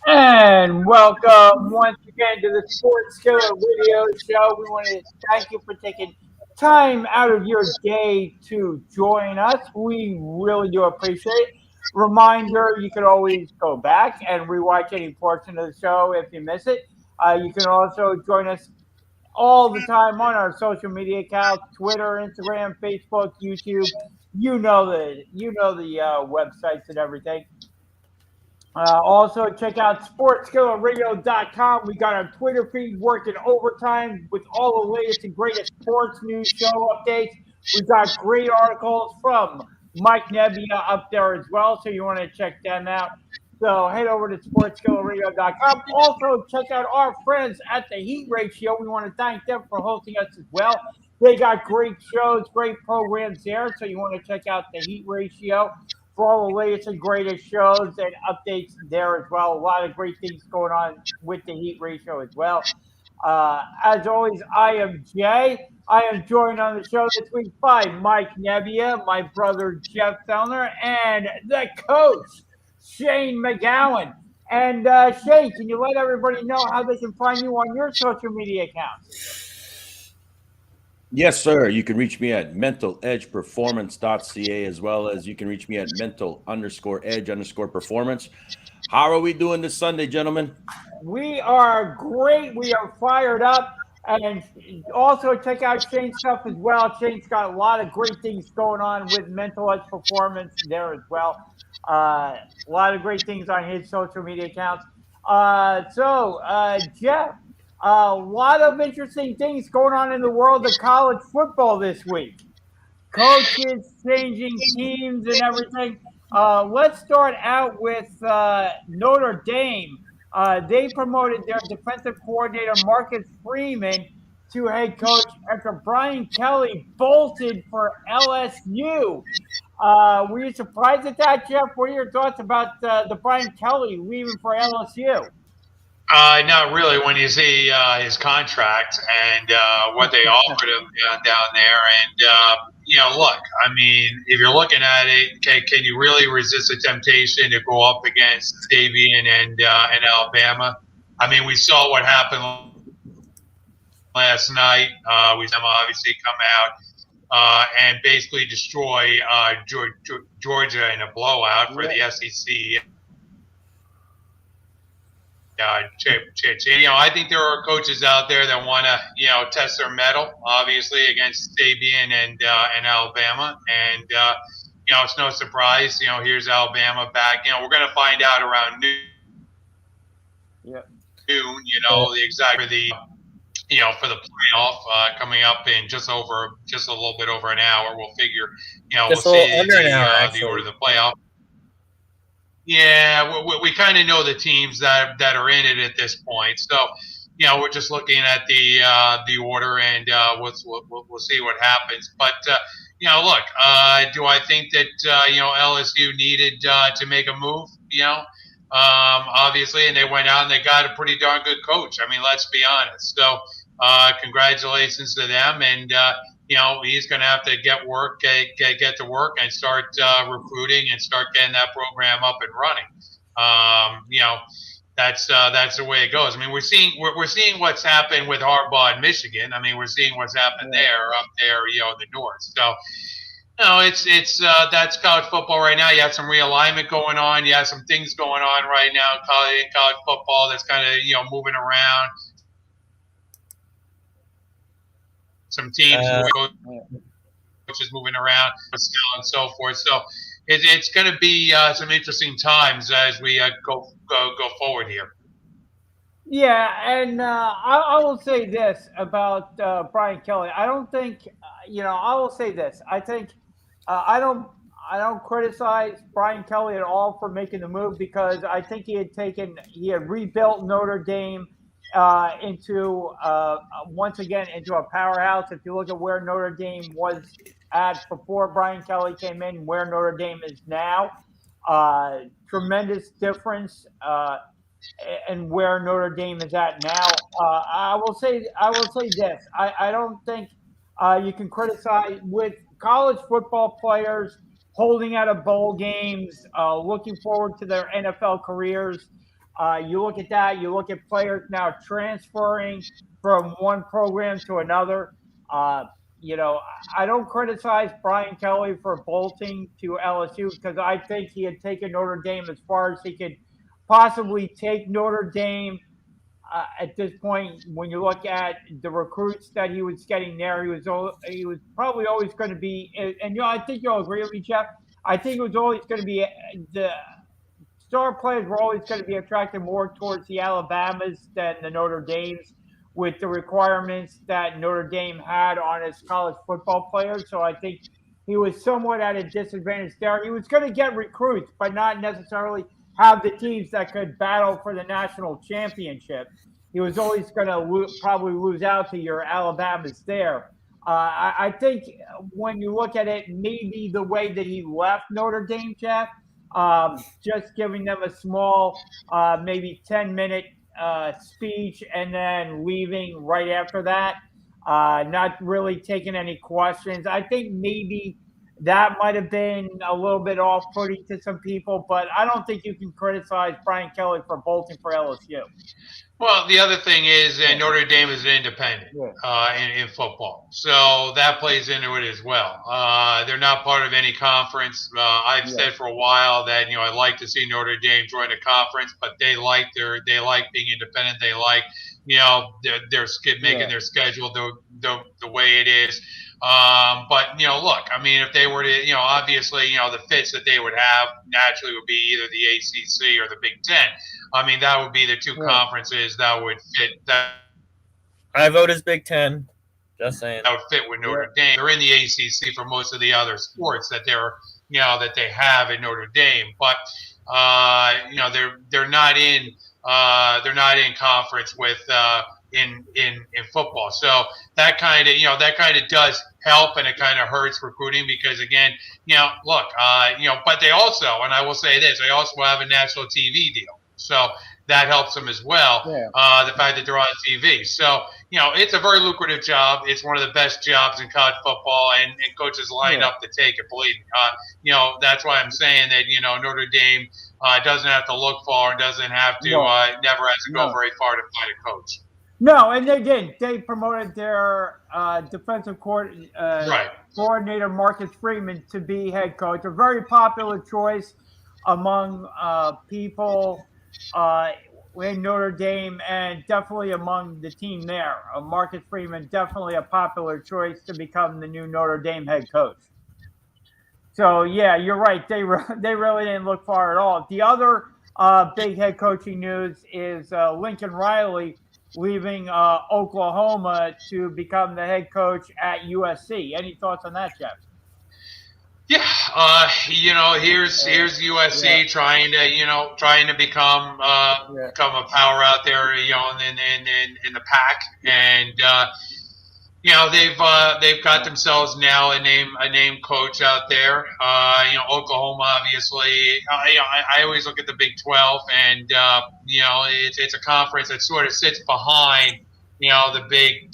And welcome once again to the Sports Skillet Radio Show. We want to thank you for taking time out of your day to join us. We really do appreciate it. Reminder, you can always go back and rewatch any portion of the show if you miss it. You can also join us all the time on our social media accounts: Twitter, Instagram, Facebook, YouTube. You know the websites and everything. Also, check out sportskillerradio.com. We got our Twitter feed working overtime with all the latest and greatest sports news show updates. We've got great articles from Mike Nebbia up there as well, so you want to check them out. So head over to sportskillerradio.com. Also, check out our friends at the Heat Ratio. We want to thank them for hosting us as well. They got great shows, great programs there, so you want to check out the Heat Ratio for all the latest and greatest shows and updates there as well. A lot of great things going on with the Heat Ratio as well. As always, I am Jay. I am joined on the show this week by Mike Nebbia, my brother Jeff Fellner, and the coach, Shane McGowan. And Shane, can you let everybody know how they can find you on your social media accounts? Yes, sir. You can reach me at mentaledgeperformance.ca, as well as you can reach me at mental_edge_performance. How are we doing this Sunday, gentlemen? We are great. We are fired up. And also check out Shane's stuff as well. Shane's got a lot of great things going on with Mental Edge Performance there as well. A lot of great things on his social media accounts. Jeff, a lot of interesting things going on in the world of college football this week. Coaches changing teams and everything. Let's start out with Notre Dame. They promoted their defensive coordinator, Marcus Freeman, to head coach after Brian Kelly bolted for LSU. Were you surprised at that, Jeff? What are your thoughts about the Brian Kelly leaving for LSU? Not really when you see his contract and what they offered him down there. And, look, I mean, if you're looking at it, can you really resist the temptation to go up against Sabian and Alabama? I mean, we saw what happened last night. We saw them obviously come out and basically destroy Georgia in a blowout for the SEC. I think there are coaches out there that want to, test their mettle, obviously, against Sabian and Alabama. And, it's no surprise, here's Alabama back. We're going to find out around noon, the exact for the playoff coming up in just a little bit over an hour. We'll figure, we'll see the order of the playoff. Yeah, we kind of know the teams that are in it at this point. So, we're just looking at the order, and we'll see what happens. But look, do I think that LSU needed to make a move? Obviously, and they went out and they got a pretty darn good coach. I mean, let's be honest. So, congratulations to them, and he's going to have to get to work and start recruiting and start getting that program up and running. That's the way it goes. I mean, we're seeing what's happened with Harbaugh in Michigan. I mean, we're seeing what's happened up there, in the north. So, it's that's college football right now. You have some realignment going on. You have some things going on right now in college football that's kind of moving around. Some teams, coaches moving around, and so forth. So it's going to be some interesting times as we go forward here. Yeah, and I will say this about Brian Kelly. I don't think, I will say this. I think I don't criticize Brian Kelly at all for making the move, because I think he had rebuilt Notre Dame into once again into a powerhouse. If you look at where Notre Dame was at before Brian Kelly came in, where Notre Dame is now, tremendous difference. And where Notre Dame is at now. I will say this. I don't think you can criticize with college football players holding out of bowl games, looking forward to their NFL careers. You look at that. You look at players now transferring from one program to another. I don't criticize Brian Kelly for bolting to LSU because I think he had taken Notre Dame as far as he could possibly take Notre Dame. At this point, when you look at the recruits that he was getting there, he was probably always going to be, and I think you'll agree with me, Jeff. I think it was always going to be the star players were always going to be attracted more towards the Alabamas than the Notre Dames, with the requirements that Notre Dame had on its college football players. So I think he was somewhat at a disadvantage there. He was going to get recruits, but not necessarily have the teams that could battle for the national championship. He was always going to probably lose out to your Alabamas there. I think when you look at it, maybe the way that he left Notre Dame, Jeff, just giving them a small, maybe 10-minute speech and then leaving right after that, not really taking any questions. I think maybe that might have been a little bit off-putting to some people, but I don't think you can criticize Brian Kelly for bolting for LSU. Well, the other thing is Notre Dame is an independent in football, so that plays into it as well. They're not part of any conference. I've said for a while that I'd like to see Notre Dame join a conference, but they like being independent. They like their making their schedule the way it is. But look, I mean, if they were to, obviously, the fits that they would have naturally would be either the ACC or the Big Ten. I mean, that would be the two conferences that would fit. That I vote as Big Ten. Just saying. That would fit with Notre Dame. They're in the ACC for most of the other sports that that they have in Notre Dame, but they're not in conference with in football. So that kind of does help, and it kind of hurts recruiting because again, look, but they also, and I will say this, they also have a national TV deal. So that helps them as well. The fact that they're on TV. So, it's a very lucrative job. It's one of the best jobs in college football, and coaches line up to take it. Believe me. That's why I'm saying that, Notre Dame doesn't have to look far and doesn't have to, never has to go very far to find a coach. No, and they did. They promoted their defensive coordinator, Marcus Freeman, to be head coach. A very popular choice among people in Notre Dame, and definitely among the team there. Marcus Freeman, definitely a popular choice to become the new Notre Dame head coach. So, yeah, you're right. They really didn't look far at all. The other big head coaching news is Lincoln Riley leaving Oklahoma to become the head coach at USC. Any thoughts on that, Jeff? Yeah, here's USC trying to become a power out there, in the pack, and they've got themselves now a name coach out there. Oklahoma, obviously. I always look at the Big 12, and it's a conference that sort of sits behind the Big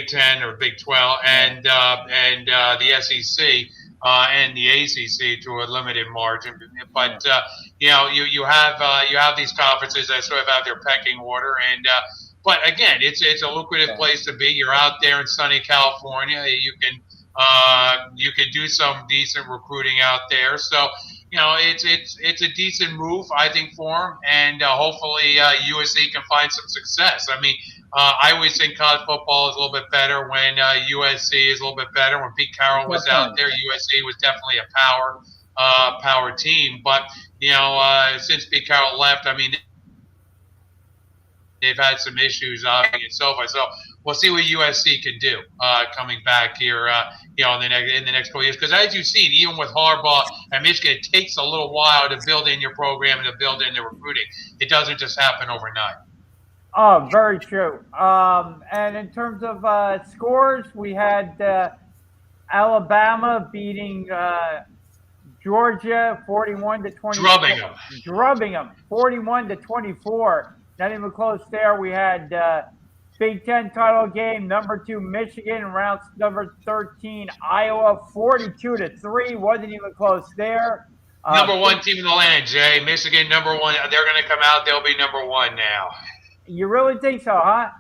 10 or Big 12 and the SEC. And the ACC to a limited margin, but you have these conferences that sort of have their pecking order, and but again, it's a lucrative place to be. You're out there in sunny California. You can do some decent recruiting out there, so it's a decent move, I think, for them, and hopefully USC can find some success. I mean, I always think college football is a little bit better when USC is a little bit better. When Pete Carroll was out there, USC was definitely a power team. But since Pete Carroll left, I mean, they've had some issues and so forth. So we'll see what USC can do coming back here, in the next couple of years. Because as you've seen, even with Harbaugh and Michigan, it takes a little while to build in your program and to build in the recruiting. It doesn't just happen overnight. Oh, very true. And in terms of scores, we had Alabama beating Georgia 41-24. Drubbing them 41-24. Not even close there. We had Big Ten title game, number 2 Michigan, number 13 Iowa 42-3. Wasn't even close there. Number one team in the land, Jay. Michigan, number one. They're going to come out. They'll be number one now. You really think so, huh?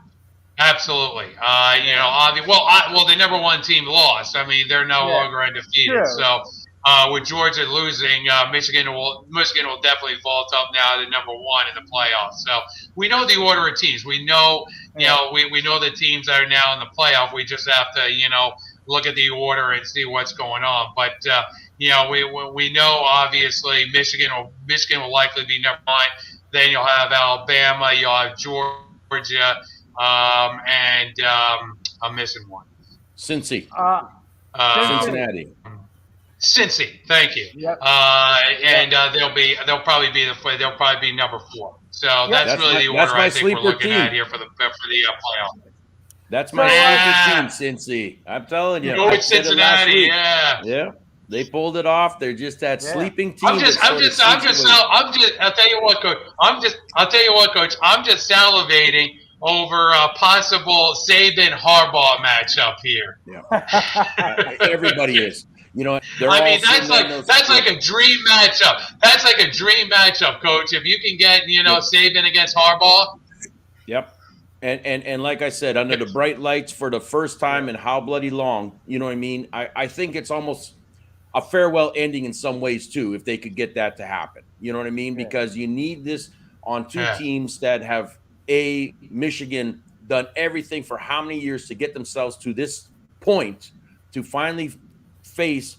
Absolutely. Well, the number one team lost. I mean, they're no longer undefeated. True. So, with Georgia losing, Michigan will definitely vault up now to number one in the playoffs. So we know the order of teams. We know, we know the teams that are now in the playoff. We just have to, look at the order and see what's going on. But we know obviously Michigan will likely be number one. Then you'll have Alabama. You'll have Georgia. And I'm missing one. Cincy. Cincinnati. Cincy, thank you. Yep. They'll probably be number 4. So that's really the order I think we're looking at here for the playoff. That's my sleeper team, Cincy. I'm telling you. Go with Cincinnati, yeah. Yeah. They pulled it off. They're just that sleeping team. I'll tell you what, Coach. I'm just salivating over a possible Saban-Harbaugh matchup here. Yeah. Everybody is. That's like a dream matchup. That's like a dream matchup, Coach. If you can get, Saban against Harbaugh. Yep. And like I said, under the bright lights for the first time in how bloody long, you know what I mean? I think it's almost a farewell ending in some ways too, if they could get that to happen. You know what I mean? Yeah. Because you need this on two teams that have Michigan done everything for how many years to get themselves to this point to finally face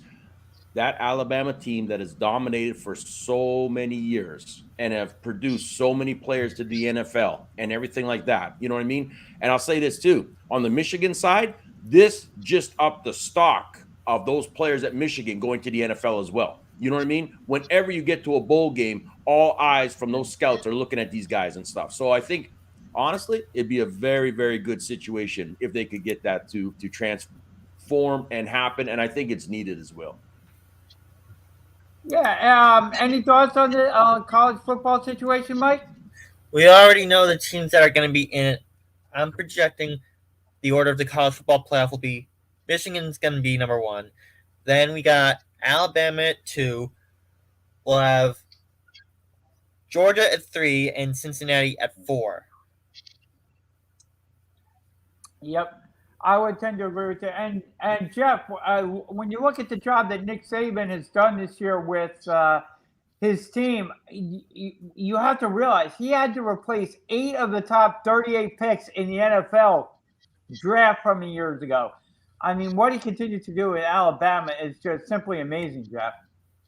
that Alabama team that has dominated for so many years and have produced so many players to the NFL and everything like that. You know what I mean? And I'll say this too, on the Michigan side, this just upped the stock of those players at Michigan going to the NFL as well. You know what I mean? Whenever you get to a bowl game, all eyes from those scouts are looking at these guys and stuff. So I think, honestly, it'd be a very, very good situation if they could get that to transform and happen. And I think it's needed as well. Yeah. Any thoughts on the college football situation, Mike? We already know the teams that are going to be in it. I'm projecting the order of the college football playoff will be Michigan's going to be number 1. Then we got Alabama at 2. We'll have Georgia at 3 and Cincinnati at 4. Yep. I would tend to agree with you. And Jeff, when you look at the job that Nick Saban has done this year with his team, you have to realize he had to replace 8 of the top 38 picks in the NFL draft from years ago. I mean, what he continues to do in Alabama is just simply amazing, Jeff.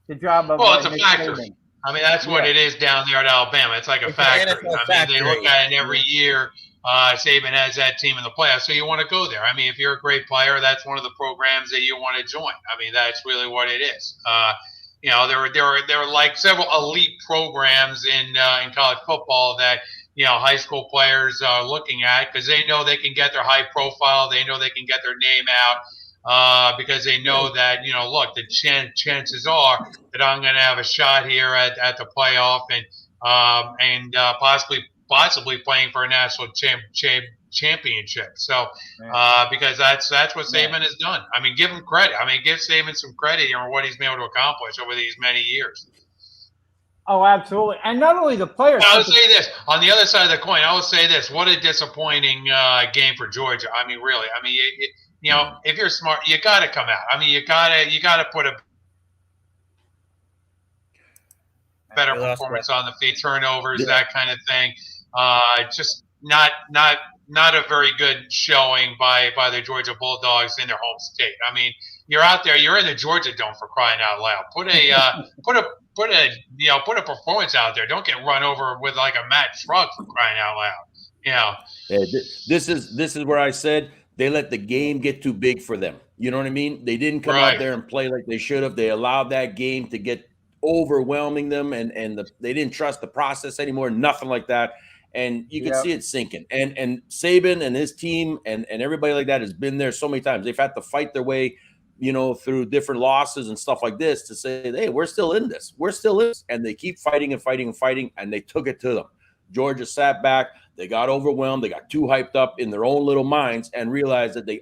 The job of it's a Nick factory. Saban. I mean, that's what it is down there at Alabama. It's like a factory. They look at it every year. Saban has that team in the playoffs, so you want to go there. I mean, if you're a great player, that's one of the programs that you want to join. I mean, that's really what it is. There are like several elite programs in college football that high school players are looking at because they know they can get their high profile. They know they can get their name out because they know that look, the chances are that I'm going to have a shot here at the playoff and possibly playing for a national championship. So because that's what Saban has done. I mean, give him credit. I mean, give Saban some credit here on what he's been able to accomplish over these many years. Oh, absolutely. And not only the players. I would say this. On the other side of the coin, I would say this. What a disappointing game for Georgia. I mean, really. I mean, if you're smart, you got to come out. I mean, you got to put a better performance on the feet, turnovers, that kind of thing. Just not a very good showing by the Georgia Bulldogs in their home state. I mean, you're out there, you're in the Georgia Dome for crying out loud. Put a performance out there. Don't get run over with like a Mack truck for crying out loud. Yeah, this is where I said they let the game get too big for them. You know what I mean? They didn't come out there and play like they should have. They allowed that game to get overwhelming them, and they didn't trust the process anymore. Nothing like that. And you can see it sinking. And Saban and his team and everybody like that has been there so many times. They've had to fight their way, through different losses and stuff like this to say, hey, we're still in this. We're still in this. And they keep fighting and fighting and fighting, and they took it to them. Georgia sat back. They got overwhelmed. They got too hyped up in their own little minds and realized that they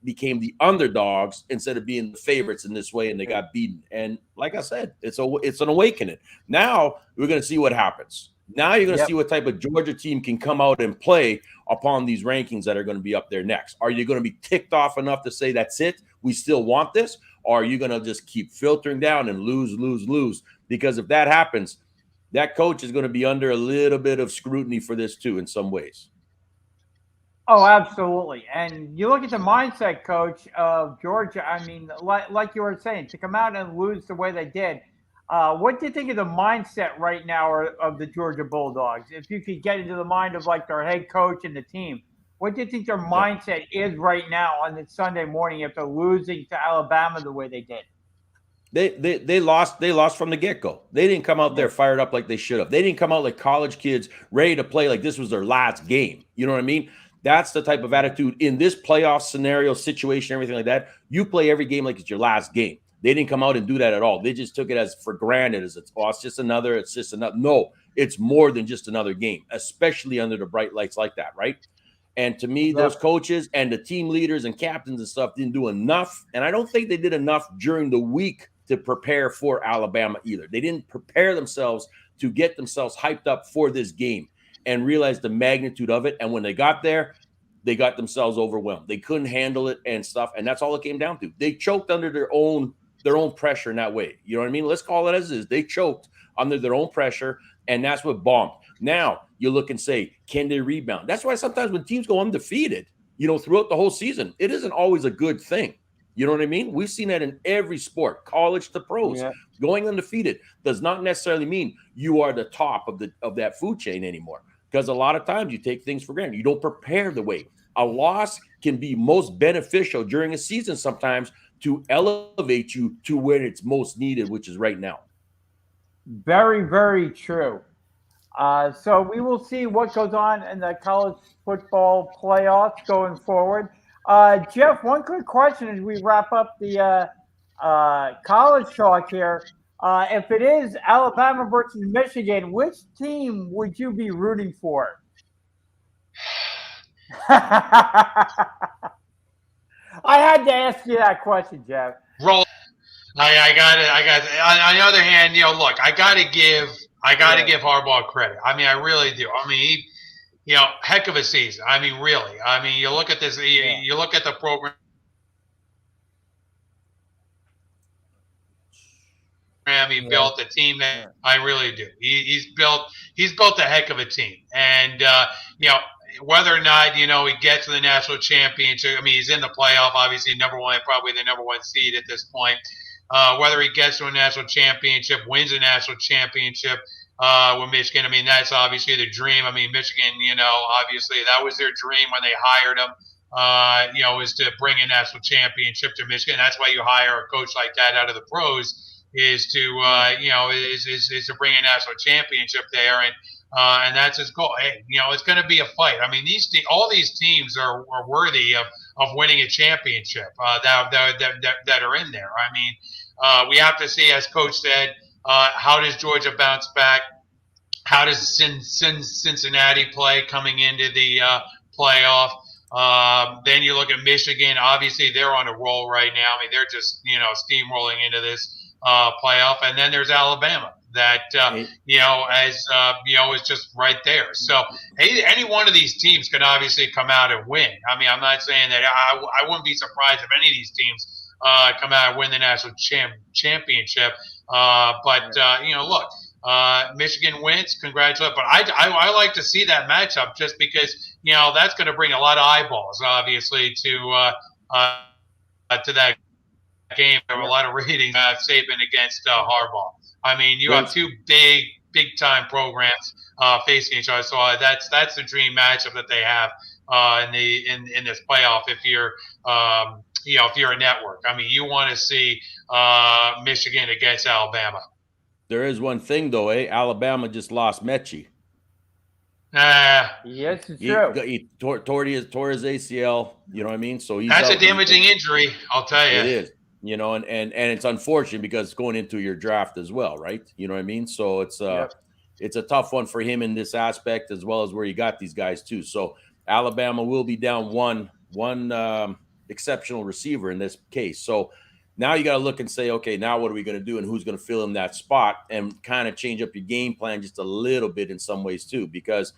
became the underdogs instead of being the favorites in this way, and they got beaten. And like I said, it's an awakening. Now we're going to see what happens. Now you're going to see what type of Georgia team can come out and play upon these rankings that are going to be up there next. Are you going to be ticked off enough to say that's it? We still want this? Or are you going to just keep filtering down and lose? Because if that happens, that coach is going to be under a little bit of scrutiny for this too in some ways. Oh, absolutely. And you look at the mindset, coach, of Georgia. I mean, like you were saying, to come out and lose the way they did. What do you think of the mindset right now of the Georgia Bulldogs? If you could get into the mind of like their head coach and the team, what do you think their mindset is right now on this Sunday morning after losing to Alabama the way they did? They lost from the get-go. They didn't come out there fired up like they should have. They didn't come out like college kids ready to play like this was their last game. You know what I mean? That's the type of attitude in this playoff scenario, situation, everything like that. You play every game like it's your last game. They didn't come out and do that at all. They just took it as for granted as it's just another. No, it's more than just another game, especially under the bright lights like that, right? And to me, those coaches and the team leaders and captains and stuff didn't do enough. And I don't think they did enough during the week to prepare for Alabama either. They didn't prepare themselves to get themselves hyped up for this game and realize the magnitude of it. And when they got there, they got themselves overwhelmed. They couldn't handle it and stuff. And that's all it came down to. They choked under their own pressure in that way. You know what I mean? Let's call it as is. They choked under their own pressure, and that's what bombed. Now you look and say, can they rebound? That's why sometimes when teams go undefeated, throughout the whole season, it isn't always a good thing. You know what I mean? We've seen that in every sport, college to pros. Yeah. Going undefeated does not necessarily mean you are the top of that food chain anymore. Because a lot of times you take things for granted. You don't prepare the way. A loss can be most beneficial during a season sometimes to elevate you to where it's most needed, which is right now. Very, very true. So we will see what goes on in the college football playoffs going forward. Jeff, one quick question as we wrap up the college talk here. If it is Alabama versus Michigan, which team would you be rooting for? I had to ask you that question, Jeff. Roll. I got it. On the other hand, look, I got to give Harbaugh credit. I mean, I really do. I mean, heck of a season. I mean, really. I mean, you look at this. You look at the program. He built a team that I really do. He's built a heck of a team, and whether or not he gets to the national championship. I mean, he's in the playoff, obviously probably the number one seed at this point. Whether he gets to a national championship, wins a national championship with Michigan, I mean, that's obviously the dream. I mean, Michigan, obviously that was their dream when they hired him. Is to bring a national championship to Michigan. That's why you hire a coach like that out of the pros. Is to is to bring a national championship there, and that's his goal. Hey, it's going to be a fight. I mean, all these teams are worthy of winning a championship that are in there. I mean, we have to see, as Coach said, how does Georgia bounce back? How does Cincinnati play coming into the playoff? Then you look at Michigan. Obviously, they're on a roll right now. I mean, they're just steamrolling into this playoff, and then there's Alabama that is just right there. So any one of these teams could obviously come out and win. I mean, I'm not saying that I wouldn't be surprised if any of these teams come out and win the national championship. Look, Michigan wins, congratulations. But I like to see that matchup just because that's going to bring a lot of eyeballs, obviously, to that game. There were a lot of ratings Saban against Harbaugh. I mean, you have two big time programs facing each other. So that's the dream matchup that they have in this playoff. If you're if you're a network, I mean, you want to see Michigan against Alabama. There is one thing though, Alabama just lost Mechie. Yes, it's true. He tore his ACL. You know what I mean? So that's a damaging injury. I'll tell you. It is. And it's unfortunate because it's going into your draft as well, right? You know what I mean? So it's it's a tough one for him in this aspect, as well as where you got these guys too. So Alabama will be down one exceptional receiver in this case. So now you got to look and say, okay, now what are we going to do, and who's going to fill in that spot, and kind of change up your game plan just a little bit in some ways too, because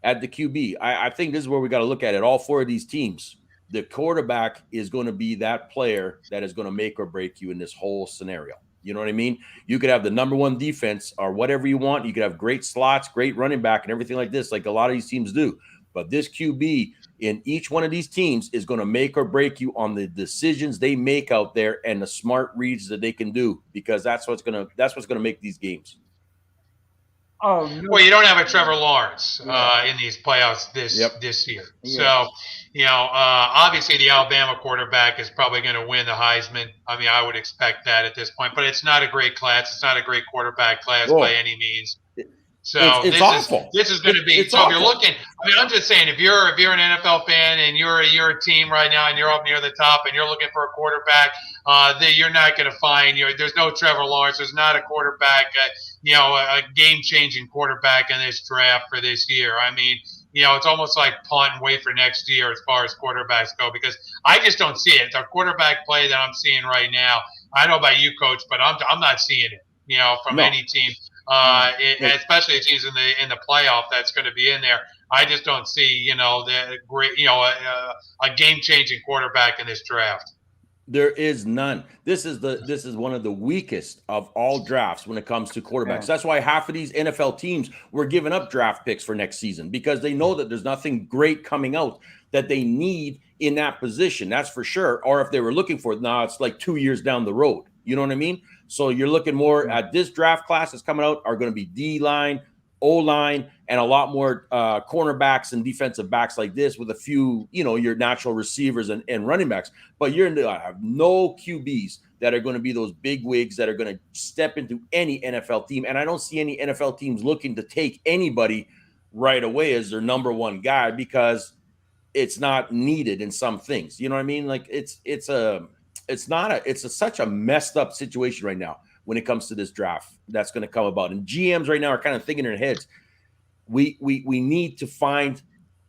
at the QB, I think this is where we got to look at it. All 4 of these teams, the quarterback is going to be that player that is going to make or break you in this whole scenario. You know what I mean? You could have the number 1 defense or whatever you want. You could have great slots, great running back, and everything like this, like a lot of these teams do. But this QB in each one of these teams is going to make or break you on the decisions they make out there and the smart reads that they can do, because that's what's going to make these games. Oh, no. Well, you don't have a Trevor Lawrence in these playoffs this year. Yeah. So, obviously the Alabama quarterback is probably going to win the Heisman. I mean, I would expect that at this point. But it's not a great class. It's not a great quarterback class by any means. So it's awful. This is going to be. So if you're looking, I mean, I'm just saying, if you're an NFL fan and you're a team right now and you're up near the top and you're looking for a quarterback, you're not going to find. There's no Trevor Lawrence. There's not a quarterback. A game-changing quarterback in this draft for this year. I mean, it's almost like punt and wait for next year as far as quarterbacks go, because I just don't see it. The quarterback play that I'm seeing right now, I don't know about you, Coach, but I'm not seeing it. From any team. Especially teams in the playoff that's going to be in there. I just don't see the great a game changing quarterback in this draft. There is none. This is one of the weakest of all drafts when it comes to quarterbacks. That's why half of these NFL teams were giving up draft picks for next season, because they know that there's nothing great coming out that they need in that position. That's for sure. Or if they were looking for it, now it's like 2 years down the road. You know what I mean? So you're looking more at this draft class that's coming out are going to be D-line, O-line, and a lot more cornerbacks and defensive backs like this, with a few, your natural receivers and running backs. But you're have no QBs that are going to be those big wigs that are going to step into any NFL team. And I don't see any NFL teams looking to take anybody right away as their number 1 guy, because it's not needed in some things. You know what I mean? Like it's such a messed up situation right now when it comes to this draft that's going to come about. And GMs right now are kind of thinking in their heads, we need to find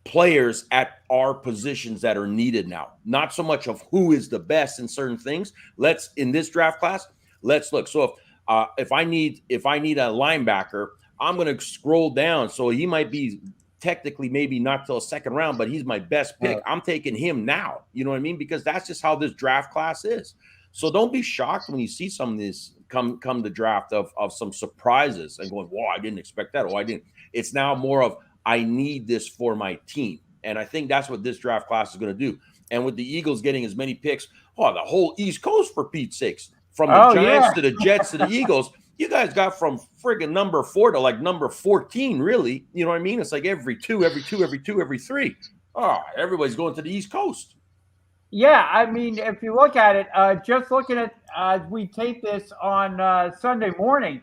players at our positions that are needed now. Not so much of who is the best in certain things. In this draft class, let's look. So if I need a linebacker, I'm going to scroll down. So he might be technically maybe not till a second round, but he's my best pick. I'm taking him now. You know what I mean? Because that's just how this draft class is. So don't be shocked when you see some of these come to draft of some surprises and going, whoa, I didn't expect that. Oh, I didn't. It's now more of, I need this for my team. And I think that's what this draft class is going to do. And with the Eagles getting as many picks, the whole East Coast, for Pete's sakes, from the Giants to the Jets to the Eagles, you guys got from friggin' number 4 to like number 14, really. You know what I mean? It's like every 2, every 3. Oh, everybody's going to the East Coast. Yeah, I mean, if you look at it, just looking at, we tape this on Sunday morning,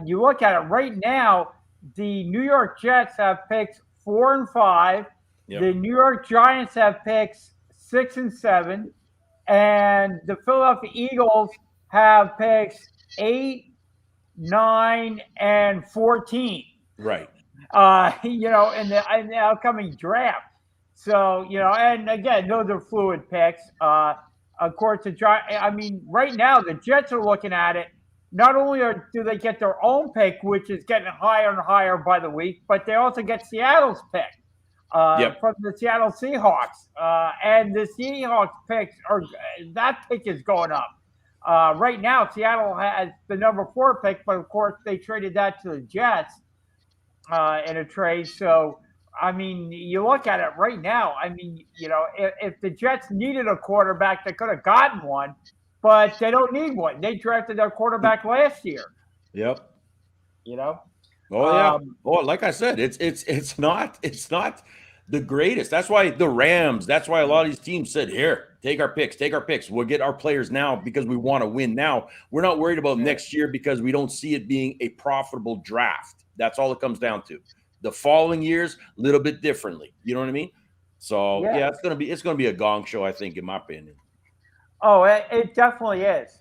you look at it right now, the New York Jets have picks 4 and 5. Yep. The New York Giants have picks 6 and 7. And the Philadelphia Eagles have picks 8, 9, and 14. Right. In the upcoming draft. So, and again, those are fluid picks. Of course, right now, the Jets are looking at it. Not only do they get their own pick, which is getting higher and higher by the week, but they also get Seattle's pick from the Seattle Seahawks. And the Seahawks picks that pick is going up. Right now, Seattle has the number 4 pick, but of course, they traded that to the Jets in a trade. So, I mean, you look at it right now. I mean, if the Jets needed a quarterback, they could have gotten one, but they don't need one. They drafted their quarterback last year. Yep. Oh yeah. Like I said, it's not the greatest. That's why the Rams. That's why a lot of these teams said, "Here, take our picks. We'll get our players now because we want to win now. We're not worried about next year because we don't see it being a profitable draft." That's all it comes down to. The following years, a little bit differently. You know what I mean? So it's gonna be a gong show, I think, in my opinion. Oh, it definitely is.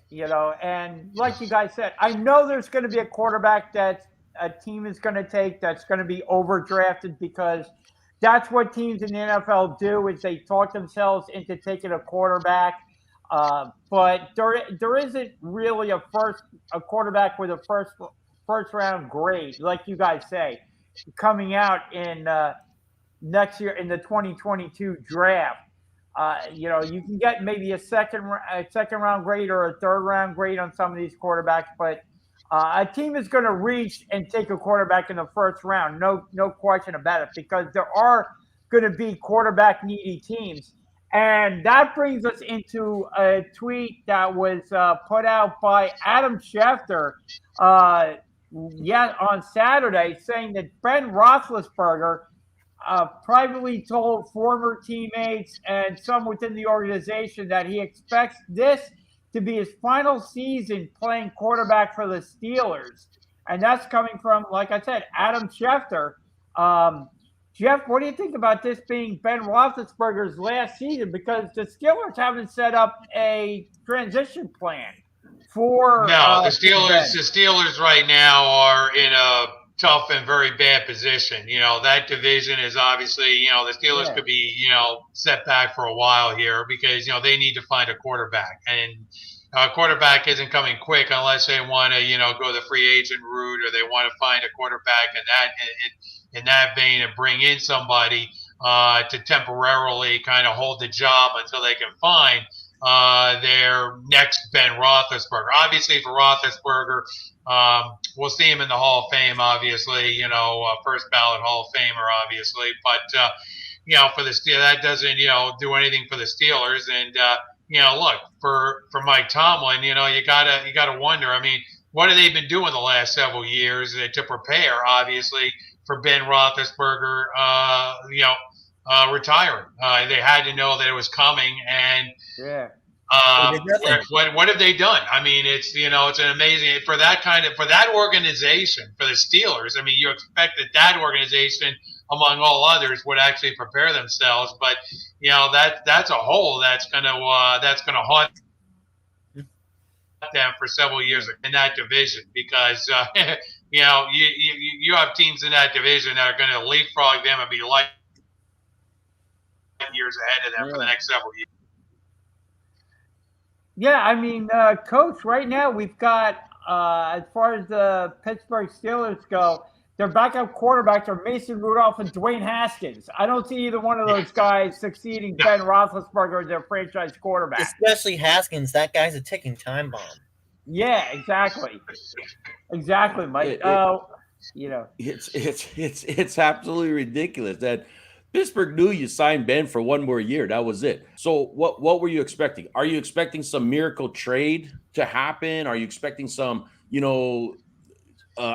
And like you guys said, I know there's going to be a quarterback that's a team is going to take that's going to be overdrafted, because that's what teams in the NFL do, is they talk themselves into taking a quarterback. But there isn't really a quarterback with a first round grade, like you guys say, coming out in next year in the 2022 draft. You can get maybe a second round grade or a third round grade on some of these quarterbacks, but a team is going to reach and take a quarterback in the first round, no question about it, because there are going to be quarterback needy teams. And that brings us into a tweet that was put out by Adam Schefter on Saturday, saying that Ben Roethlisberger privately told former teammates and some within the organization that he expects this to be his final season playing quarterback for the Steelers. And that's coming from, like I said, Adam Schefter. Jeff, what do you think about this being Ben Roethlisberger's last season? Because the Steelers haven't set up a transition plan for the Steelers right now are in a tough and very bad position. That division is obviously, the Steelers could be, set back for a while here, because, they need to find a quarterback, and a quarterback isn't coming quick unless they want to, go the free agent route, or they want to find a quarterback in that vein and bring in somebody to temporarily kind of hold the job until they can find their next Ben Roethlisberger. Obviously, for Roethlisberger, we'll see him in the Hall of Fame, obviously, first ballot Hall of Famer, obviously. But, for the Steelers, that doesn't, do anything for the Steelers. And, look, for Mike Tomlin, you gotta wonder. I mean, what have they been doing the last several years to prepare, obviously, for Ben Roethlisberger, retiring? They had to know that it was coming, and what have they done? I mean, it's an amazing for that organization, for the Steelers. I mean, you expect that organization, among all others, would actually prepare themselves, but that's a hole that's gonna haunt them for several years in that division, because you have teams in that division that are going to leapfrog them and be light years ahead of them for the next several years. Yeah, I mean, Coach, right now we've got, as far as the Pittsburgh Steelers go, their backup quarterbacks are Mason Rudolph and Dwayne Haskins. I don't see either one of those guys succeeding Ben Roethlisberger as their franchise quarterback. Especially Haskins. That guy's a ticking time bomb. Yeah, exactly. Exactly, Mike. It's absolutely ridiculous that Pittsburgh knew you signed Ben for one more year. That was it. So what were you expecting? Are you expecting some miracle trade to happen? Are you expecting some,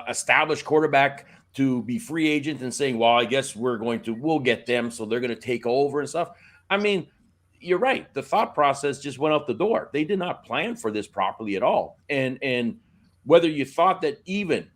established quarterback to be free agent and saying, well, I guess we'll get them, so they're going to take over and stuff? I mean, you're right. The thought process just went out the door. They did not plan for this properly at all. And whether you thought that even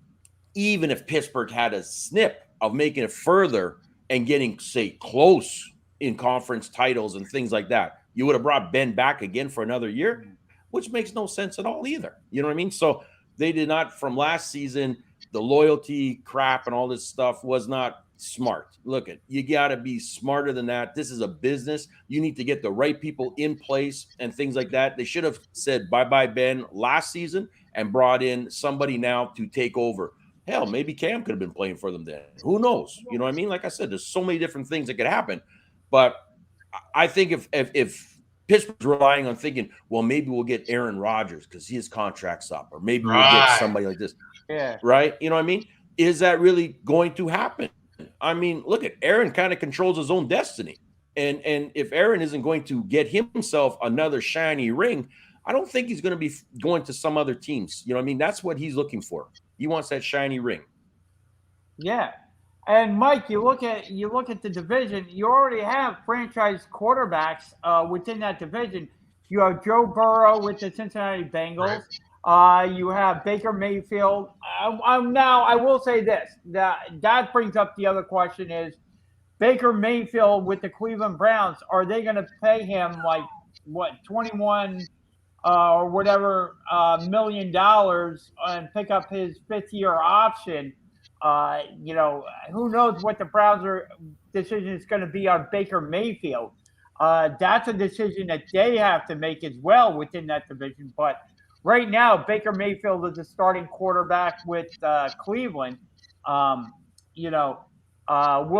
if Pittsburgh had a snip of making it further and getting, say, close in conference titles and things like that, you would have brought Ben back again for another year, which makes no sense at all either. You know what I mean? So they did not, from last season, the loyalty crap and all this stuff was not smart. Look, you got to be smarter than that. This is a business. You need to get the right people in place and things like that. They should have said bye-bye Ben last season and brought in somebody now to take over. Hell, maybe Cam could have been playing for them then. Who knows? You know what I mean? Like I said, there's so many different things that could happen. But I think if Pittsburgh's relying on thinking, well, maybe we'll get Aaron Rodgers because his contract's up, or maybe we'll get somebody like this. Yeah. Right? You know what I mean? Is that really going to happen? I mean, look at Aaron kind of controls his own destiny. And if Aaron isn't going to get himself another shiny ring, I don't think he's going to be going to some other teams. You know what I mean? That's what he's looking for. He wants that shiny ring. Yeah. And Mike, you look at the division, you already have franchise quarterbacks within that division. You have Joe Burrow with the Cincinnati Bengals. You have Baker Mayfield. Now, I will say this. That brings up the other question is, Baker Mayfield with the Cleveland Browns, are they going to pay him like, what, 21 or whatever $1 million and pick up his fifth-year option? Who knows what the Browns' decision is going to be on Baker Mayfield. That's a decision that they have to make as well within that division. But right now, Baker Mayfield is the starting quarterback with Cleveland. Will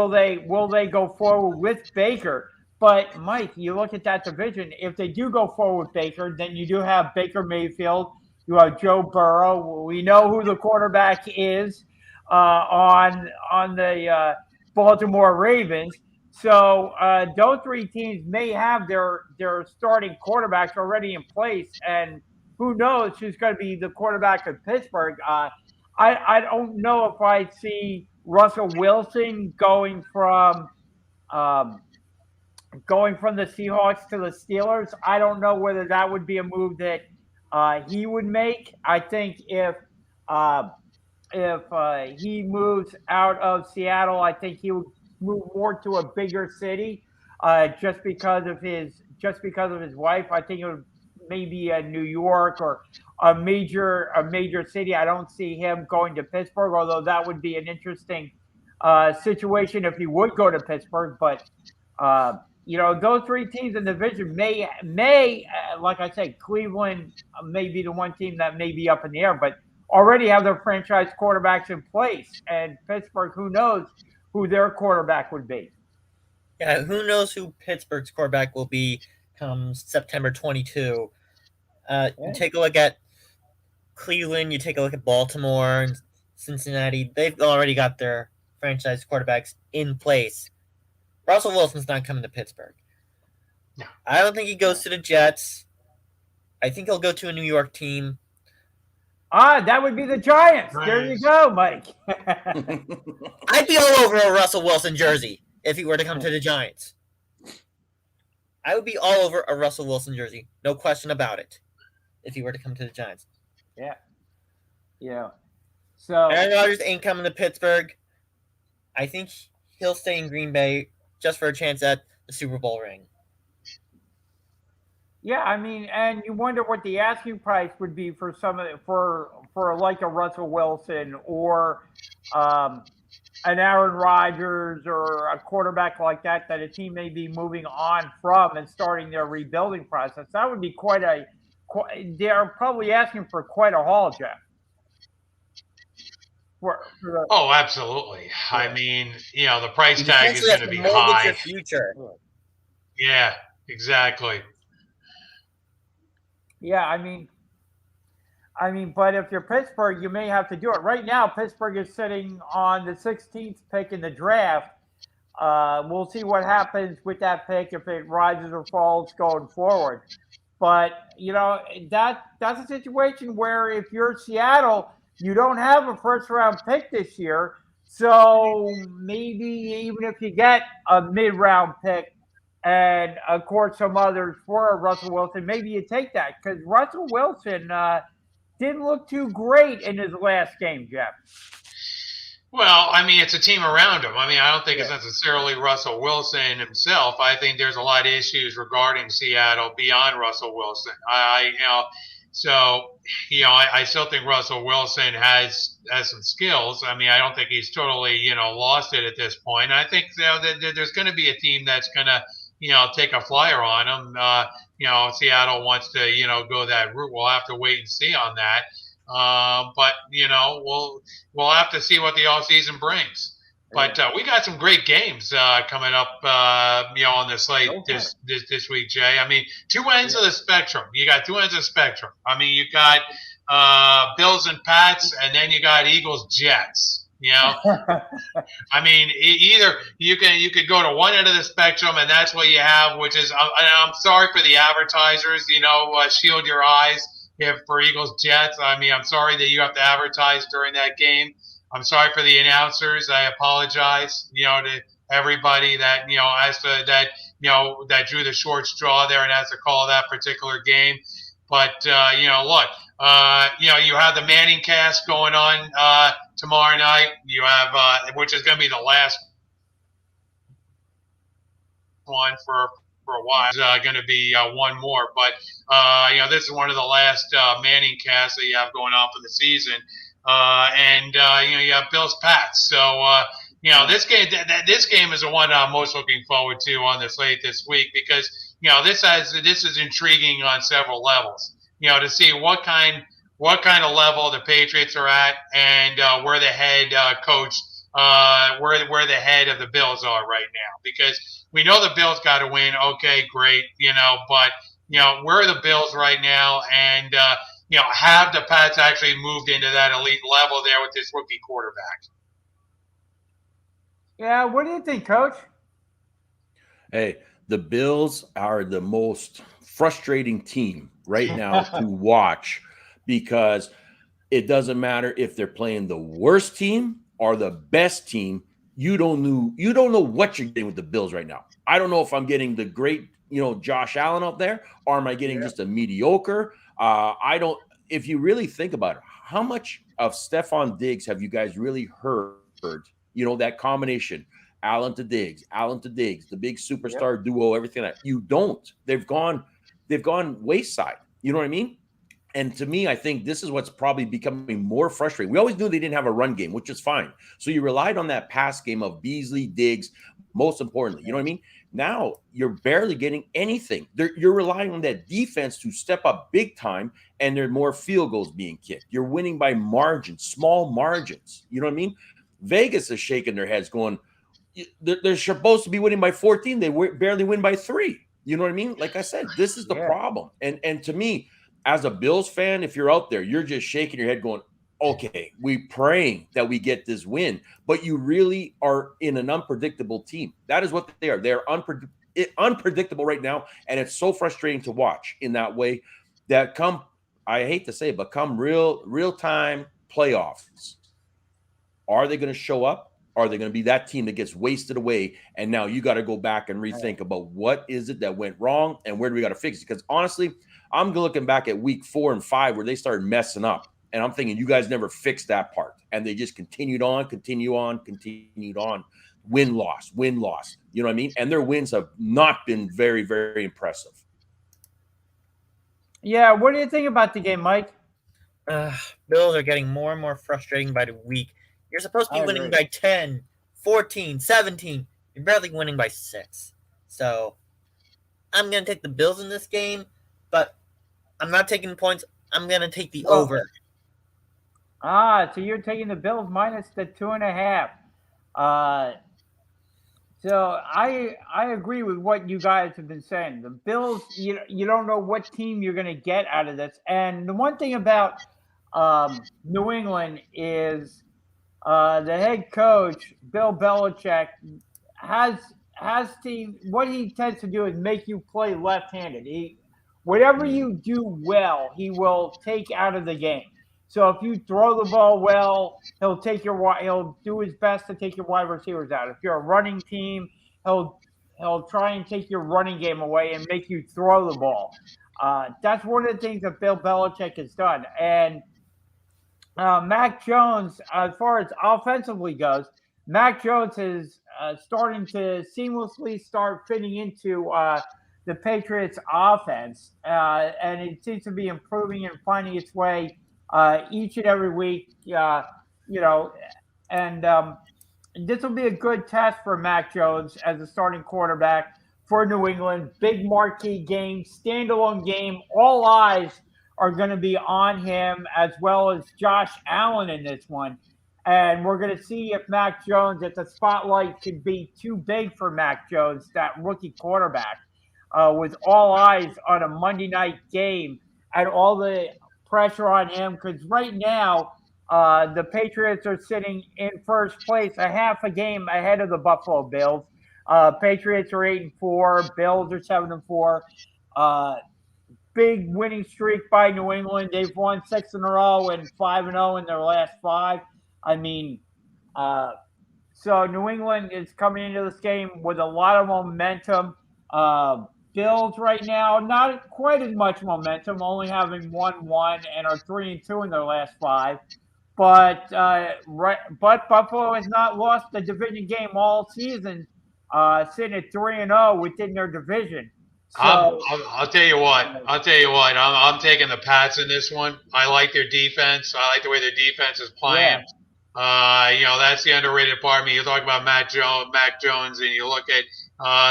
they go forward with Baker? But Mike, you look at that division. If they do go forward with Baker, then you do have Baker Mayfield. You have Joe Burrow. We know who the quarterback is on the Baltimore Ravens. So those three teams may have their starting quarterbacks already in place, and who knows who's going to be the quarterback of Pittsburgh. I don't know if I see Russell Wilson going from the Seahawks to the Steelers. I don't know whether that would be a move that he would make. I think if he moves out of Seattle, I think he would move more to a bigger city, just because of his wife. I think it would maybe New York or a major city. I don't see him going to Pittsburgh, although that would be an interesting situation if he would go to Pittsburgh. But those three teams in the division may like I said, Cleveland may be the one team that may be up in the air, but already have their franchise quarterbacks in place. And Pittsburgh, who knows who their quarterback would be. Yeah, who knows who Pittsburgh's quarterback will be come September 22. You take a look at Cleveland, you take a look at Baltimore and Cincinnati. They've already got their franchise quarterbacks in place. Russell Wilson's not coming to Pittsburgh. No. I don't think he goes to the Jets. I think he'll go to a New York team. That would be the Giants. Right. There you go, Mike. I'd be all over a Russell Wilson jersey if he were to come to the Giants. I would be all over a Russell Wilson jersey. No question about it. If he were to come to the Giants. Yeah. Yeah. So Aaron Rodgers ain't coming to Pittsburgh. I think he'll stay in Green Bay just for a chance at the Super Bowl ring. Yeah, I mean, and you wonder what the asking price would be for for like a Russell Wilson or an Aaron Rodgers or a quarterback like that a team may be moving on from and starting their rebuilding process. That would be they're probably asking for quite a haul, Jeff. Oh, absolutely. Yeah. I mean, the price tag is going to be high. Your future. Yeah, exactly. Yeah, I mean, but if you're Pittsburgh, you may have to do it. Right now, Pittsburgh is sitting on the 16th pick in the draft. We'll see what happens with that pick, if it rises or falls going forward. But, that's a situation where if you're Seattle, you don't have a first-round pick this year. So maybe even if you get a mid-round pick, and, of course, some others for Russell Wilson, maybe you take that, because Russell Wilson didn't look too great in his last game, Jeff. Well, I mean, it's a team around him. I mean, I don't think it's necessarily Russell Wilson himself. I think there's a lot of issues regarding Seattle beyond Russell Wilson. I still think Russell Wilson has some skills. I mean, I don't think he's totally, lost it at this point. I think that there's going to be a team that's going to, take a flyer on him. Seattle wants to, go that route. We'll have to wait and see on that. But we'll have to see what the offseason brings. But we got some great games coming up, on the slate this week, Jay. I mean, two ends of the spectrum. You got two ends of the spectrum. I mean, you got Bills and Pats, and then you got Eagles, Jets. I mean, either you could go to one end of the spectrum, and that's what you have, which is, I'm sorry for the advertisers. Shield your eyes. If for Eagles Jets, I mean, I'm sorry that you have to advertise during that game. I'm sorry for the announcers. I apologize, to everybody that that drew the short straw there and has to call that particular game. But look, you have the Manning cast going on tomorrow night. You have which is going to be the last one for a while. There's going to be one more, but this is one of the last Manning casts that you have going on for the season. and you have Bills Pats. So this game is the one I'm most looking forward to on the slate this week because this is intriguing on several levels. To see what kind of level the Patriots are at and where the head coach, where the head of the Bills are right now, because we know the Bills got to win. Okay, great, but where are the Bills right now, and have the Pats actually moved into that elite level there with this rookie quarterback? Yeah, what do you think, Coach? Hey, the Bills are the most frustrating team right now to watch because it doesn't matter if they're playing the worst team or the best team. You don't know what you're getting with the Bills right now. I don't know if I'm getting the great, Josh Allen out there, or am I getting just a mediocre? I don't. If you really think about it, how much of Stephon Diggs have you guys really heard? That combination, Allen to Diggs, the big superstar duo, everything that you don't. They've gone wayside. You know what I mean? And to me, I think this is what's probably becoming more frustrating. We always knew they didn't have a run game, which is fine. So you relied on that pass game of Beasley, Diggs, most importantly. You know what I mean? Now you're barely getting anything. You're relying on that defense to step up big time, and there are more field goals being kicked. You're winning by margins, small margins. You know what I mean? Vegas is shaking their heads going, they're supposed to be winning by 14. They barely win by 3. You know what I mean? Like I said, this is the problem. And to me, as a Bills fan, if you're out there, you're just shaking your head going, okay, we're praying that we get this win. But you really are in an unpredictable team. That is what they are. They're unpredictable right now. And it's so frustrating to watch in that way that I hate to say it, but come real-time playoffs, are they going to show up? Are they going to be that team that gets wasted away? And now you got to go back and rethink about what is it that went wrong and where do we got to fix it? Because honestly, I'm looking back at week 4 and 5 where they started messing up. And I'm thinking you guys never fixed that part. And they just continued on. Win, loss. You know what I mean? And their wins have not been very, very impressive. Yeah, what do you think about the game, Mike? Bills are getting more and more frustrating by the week. You're supposed to be winning by 10, 14, 17. You're barely winning by 6. So I'm going to take the Bills in this game, but I'm not taking points. I'm going to take the over. So you're taking the Bills minus the 2.5. So I agree with what you guys have been saying. The Bills, you don't know what team you're going to get out of this. And the one thing about New England is the head coach, Bill Belichick, what he tends to do is make you play left-handed. Whatever you do well, he will take out of the game. So if you throw the ball well, he'll do his best to take your wide receivers out. If you're a running team, he'll try and take your running game away and make you throw the ball. That's one of the things that Bill Belichick has done. And Mac Jones, as far as offensively goes, Mac Jones is starting to seamlessly start fitting into the Patriots' offense, and it seems to be improving and finding its way each and every week. And this will be a good test for Mac Jones as a starting quarterback for New England. Big marquee game, standalone game. All eyes are going to be on him as well as Josh Allen in this one. And we're going to see if Mac Jones, if the spotlight could be too big for Mac Jones, that rookie quarterback, with all eyes on a Monday night game and all the pressure on him. Because right now, the Patriots are sitting in first place, a half a game ahead of the Buffalo Bills. Patriots are 8-4, Bills are 7-4. Big winning streak by New England. They've won 6 in a row and 5-0 in their last 5. I mean, so New England is coming into this game with a lot of momentum. Bills right now, not quite as much momentum, only having 1-1 and are 3-2 in their last 5. But Buffalo has not lost the division game all season, sitting at 3-0 within their division. I'll tell you what. I'm taking the Pats in this one. I like their defense. I like the way their defense is playing. Yeah. That's the underrated part of me. You talk about Mac Jones, and you look at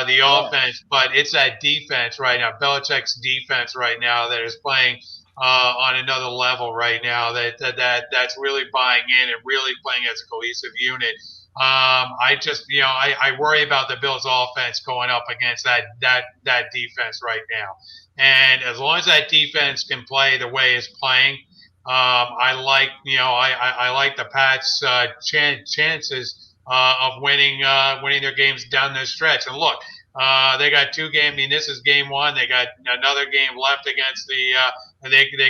the offense, but it's that defense right now. Belichick's defense right now that is playing on another level right now. That's really buying in and really playing as a cohesive unit. I worry about the Bills' offense going up against that defense right now. And as long as that defense can play the way it's playing, I like the Pats' chances of winning their games down the stretch. And look, they got 2 games. I mean, this is game 1. They got another game left against they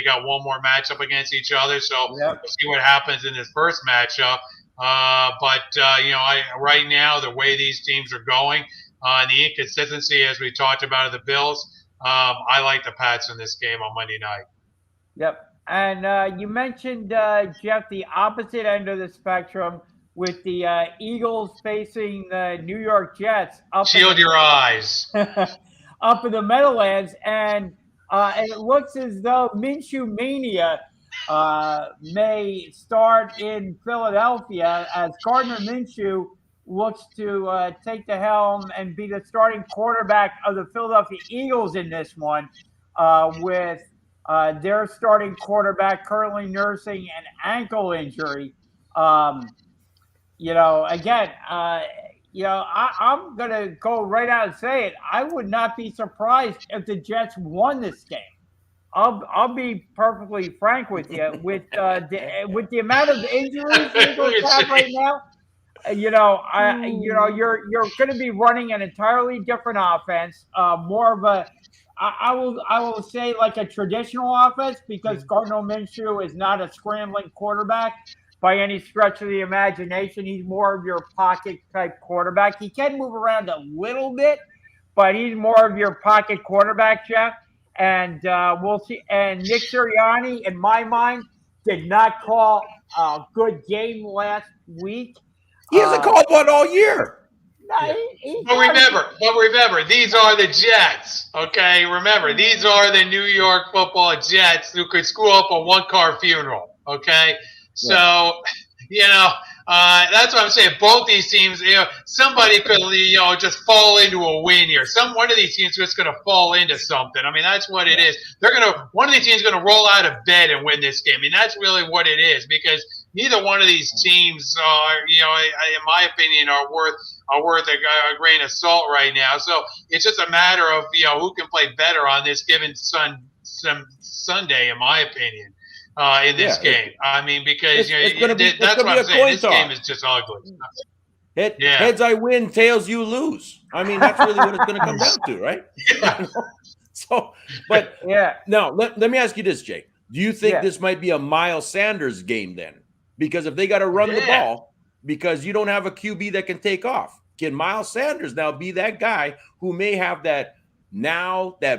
got one more matchup against each other. So we'll see what happens in this first matchup. Right now, the way these teams are going, the inconsistency, as we talked about of the Bills, I like the Pats in this game on Monday night. Yep. And you mentioned, Jeff, the opposite end of the spectrum with the Eagles facing the New York Jets. Shield your eyes. Up in the Meadowlands. And it looks as though Minshew Mania may start in Philadelphia as Gardner Minshew looks to take the helm and be the starting quarterback of the Philadelphia Eagles in this one, with their starting quarterback currently nursing an ankle injury. I'm going to go right out and say it. I would not be surprised if the Jets won this game. I'll be perfectly frank with you. With the amount of injuries the Eagles have right now, you're going to be running an entirely different offense, more of a, I will say like a traditional offense, because Gardner Minshew is not a scrambling quarterback by any stretch of the imagination. He's more of your pocket type quarterback. He can move around a little bit, but he's more of your pocket quarterback, Jeff. And we'll see. And Nick Sirianni, in my mind, did not call a good game last week. He hasn't called one all year. No, But remember, these are the Jets. Okay, remember, these are the New York Football Jets who could screw up a 1-car funeral. Okay, so that's what I'm saying. Both these teams, somebody could, just fall into a win here. One of these teams is just going to fall into something. I mean, that's what it is. One of these teams is going to roll out of bed and win this game. I mean, that's really what it is, because neither one of these teams are, in my opinion, are worth a grain of salt right now. So it's just a matter of, who can play better on this given Sunday, in my opinion. In this game, I mean, because that's what I'm saying. This game is just ugly. Heads I win, tails you lose. I mean, that's really what it's going to come down to, right? Yeah. So, but now let me ask you this, Jay. Do you think this might be a Miles Sanders game then? Because if they got to run the ball, because you don't have a QB that can take off, can Miles Sanders now be that guy who may have that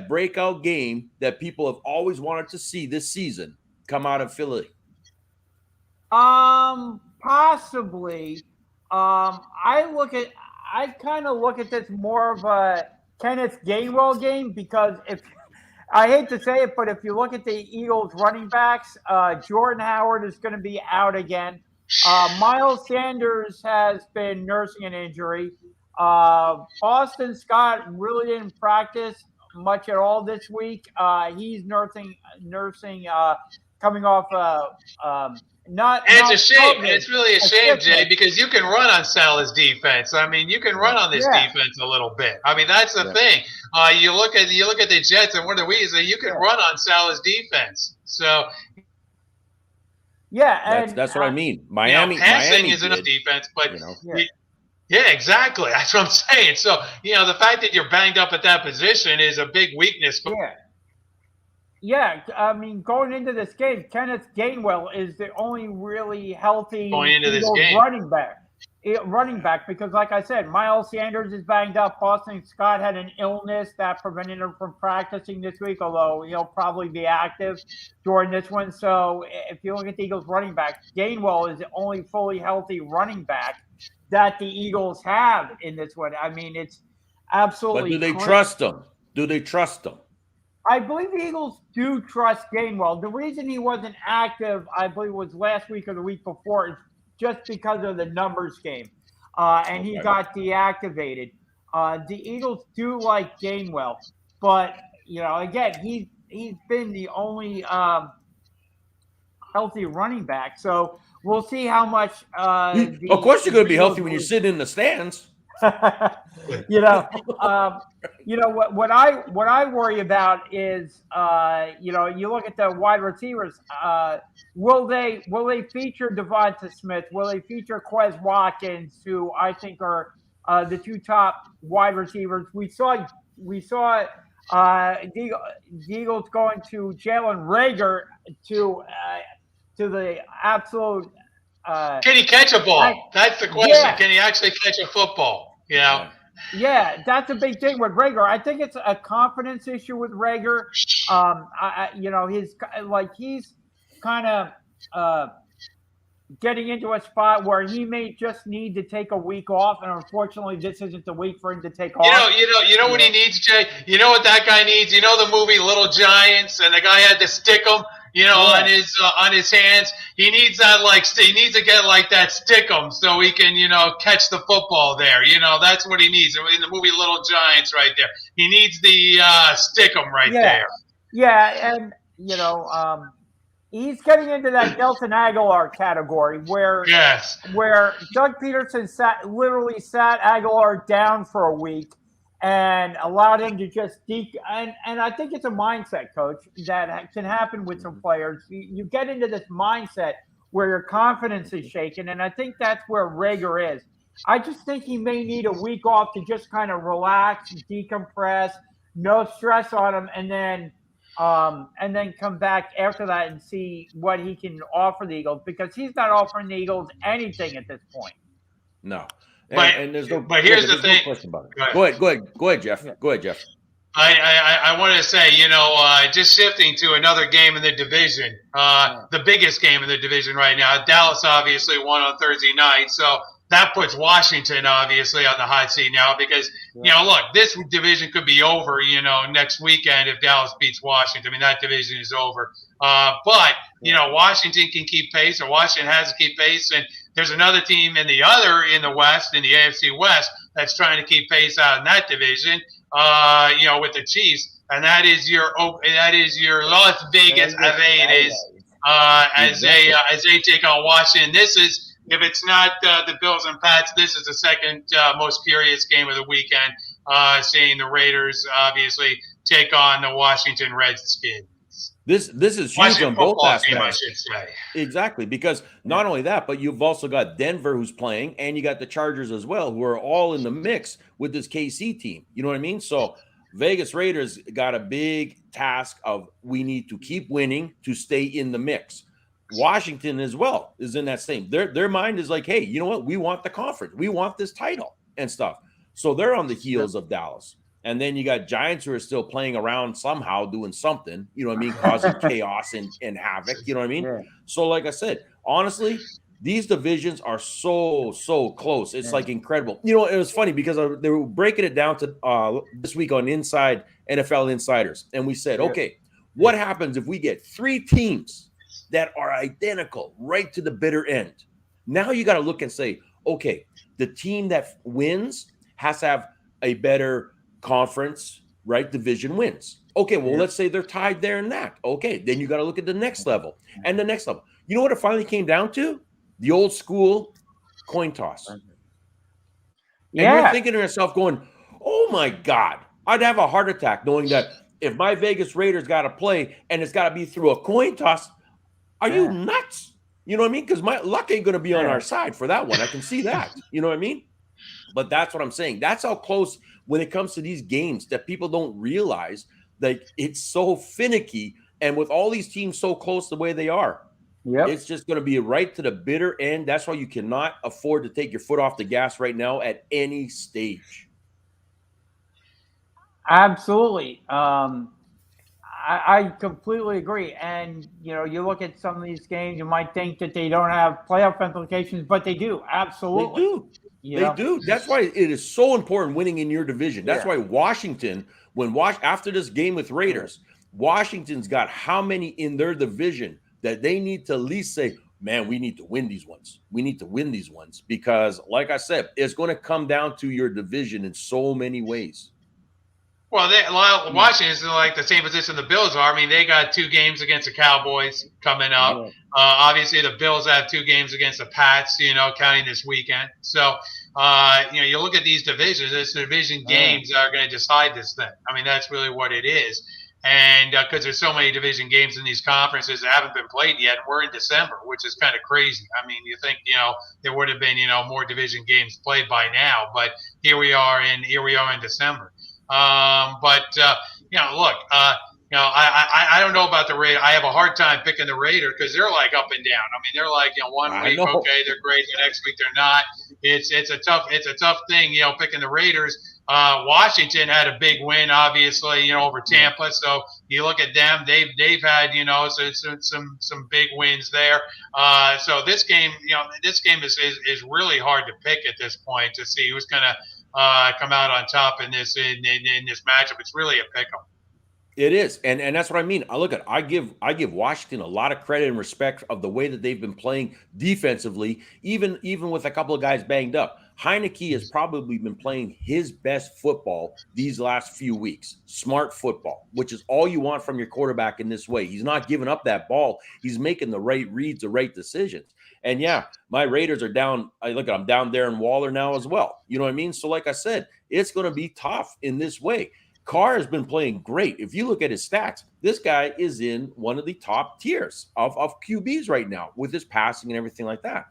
breakout game that people have always wanted to see this season come out of Philly? Possibly. I kind of look at this more of a Kenneth Gainwell game, because I hate to say it, but if you look at the Eagles running backs, Jordan Howard is going to be out again. Miles Sanders has been nursing an injury. Boston Scott really didn't practice much at all this week. He's nursing coming off it's a shame. COVID. It's really a shame, Jay, because you can run on Salah's defense. I mean, you can run on this defense a little bit. I mean, that's the thing. You look at the Jets, and one of the ways that you can run on Salah's defense. So that's what I mean. Miami is enough defense, but yeah, exactly. That's what I'm saying. So the fact that you're banged up at that position is a big weakness. Yeah, I mean, going into this game, Kenneth Gainwell is the only really healthy running back, because, like I said, Miles Sanders is banged up. Boston Scott had an illness that prevented him from practicing this week, although he'll probably be active during this one. So if you look at the Eagles running back, Gainwell is the only fully healthy running back that the Eagles have in this one. I mean, it's absolutely. But do they trust him? Do they trust him? I believe the Eagles do trust Gainwell. The reason he wasn't active, I believe, was last week or the week before, is just because of the numbers game, and he got deactivated. The Eagles do like Gainwell, but again, he's been the only healthy running back. So we'll see how much. Of course, you're going to be healthy when you're sitting in the stands. What I worry about is you look at the wide receivers. Will they feature Devonta Smith? Will they feature Quez Watkins, who I think are the two top wide receivers? We saw the Eagles going to Jalen Reagor to the absolute. Can he catch a ball? That's the question. Yeah. Can he actually catch a football? Yeah, that's a big thing with Reagor. I think it's a confidence issue with Reagor. He's kind of getting into a spot where he may just need to take a week off, and unfortunately, this isn't the week for him to take off. You know what he needs, Jay? You know what that guy needs? You know the movie Little Giants, and the guy had to stick him. On his hands. He needs that he needs to get like that stickum so he can, catch the football there. That's what he needs. In the movie Little Giants right there. He needs the stickum right there. Yeah, and he's getting into that Nelson Aguilar category where Doug Peterson literally sat Aguilar down for a week and allowed him to just and I think it's a mindset, Coach, that can happen with some players. You get into this mindset where your confidence is shaken, and I think that's where Reagor is. I just think he may need a week off to just kind of relax, decompress, no stress on him, and then come back after that and see what he can offer the Eagles, because he's not offering the Eagles anything at this point. No. But here's the thing. No question about it. Go ahead, Jeff. Go ahead, Jeff. I want to say, just shifting to another game in the division, the biggest game in the division right now. Dallas obviously won on Thursday night, so that puts Washington obviously on the hot seat now because, look, this division could be over, next weekend if Dallas beats Washington. I mean, that division is over. But Washington can keep pace, or Washington has to keep pace, and there's another team in the West, in the AFC West, that's trying to keep pace out in that division, with the Chiefs, and that is your Las Vegas Raiders, as they take on Washington. This is, if it's not the Bills and Pats, this is the second most curious game of the weekend, seeing the Raiders obviously take on the Washington Redskins. This is huge on both aspects. I should say. Exactly, because not only that, but you've also got Denver who's playing, and you got the Chargers as well, who are all in the mix with this KC team. You know what I mean? So Vegas Raiders got a big task of, we need to keep winning to stay in the mix. Washington as well is in that same. Their mind is like, hey, you know what? We want the conference. We want this title and stuff. So they're on the heels of Dallas. And then you got Giants who are still playing around somehow, doing something, you know what I mean, causing chaos and havoc, you know what I mean? Yeah. So like I said, honestly, these divisions are so close. It's like incredible. It was funny because they were breaking it down to this week on Inside NFL Insiders. And we said, okay, what happens if we get 3 teams that are identical right to the bitter end? Now you got to look and say, okay, the team that wins has to have a better conference, right? Division wins. Okay, well, let's say they're tied there in that. Okay, then you got to look at the next level and the next level. You know what it finally came down to? The old school coin toss. And you're thinking to yourself going, oh my God, I'd have a heart attack knowing that if my Vegas Raiders got to play and it's got to be through a coin toss, are you nuts? You know what I mean? Because my luck ain't going to be on our side for that one. I can see that. You know what I mean? But that's what I'm saying. That's how close when it comes to these games that people don't realize that it's so finicky. And with all these teams so close the way they are, it's just going to be right to the bitter end. That's why you cannot afford to take your foot off the gas right now at any stage. Absolutely. I completely agree. And, you look at some of these games, you might think that they don't have playoff implications, but they do. Absolutely. Yeah. They do. That's why it is so important winning in your division. That's Yeah. why Washington, after this game with Raiders, Washington's got how many in their division that they need to at least say, man, we need to win these ones. We need to win these ones because, like I said, it's going to come down to your division in so many ways. Well, Washington's in like the same position the Bills are. I mean, they got 2 games against the Cowboys coming up. Yeah. Obviously, the Bills have 2 games against the Pats, counting this weekend. So, you look at these divisions, these division games are going to decide this thing. I mean, that's really what it is. And because there's so many division games in these conferences that haven't been played yet, and we're in December, which is kind of crazy. I mean, you think, there would have been, more division games played by now, but here we are in December. Look, I don't know about the Raiders. I have a hard time picking the Raiders because they're like up and down. I mean, they're like, one week, okay, they're great. The next week, they're not. It's a tough thing, picking the Raiders. Washington had a big win, obviously, over Tampa. So you look at them; they've had, some big wins there. So this game is really hard to pick at this point to see who's going to come out on top in this matchup. It's really a pick 'em. It is, and that's what I mean. I give Washington a lot of credit and respect of the way that they've been playing defensively, even with a couple of guys banged up. Heineke has probably been playing his best football these last few weeks. Smart football, which is all you want from your quarterback in this way. He's not giving up that ball. He's making the right reads, the right decisions. And yeah, my Raiders are down. I'm down there in Waller now as well. You know what I mean? So like I said, it's going to be tough in this way. Carr has been playing great. If you look at his stats, this guy is in one of the top tiers of QBs right now with his passing and everything like that.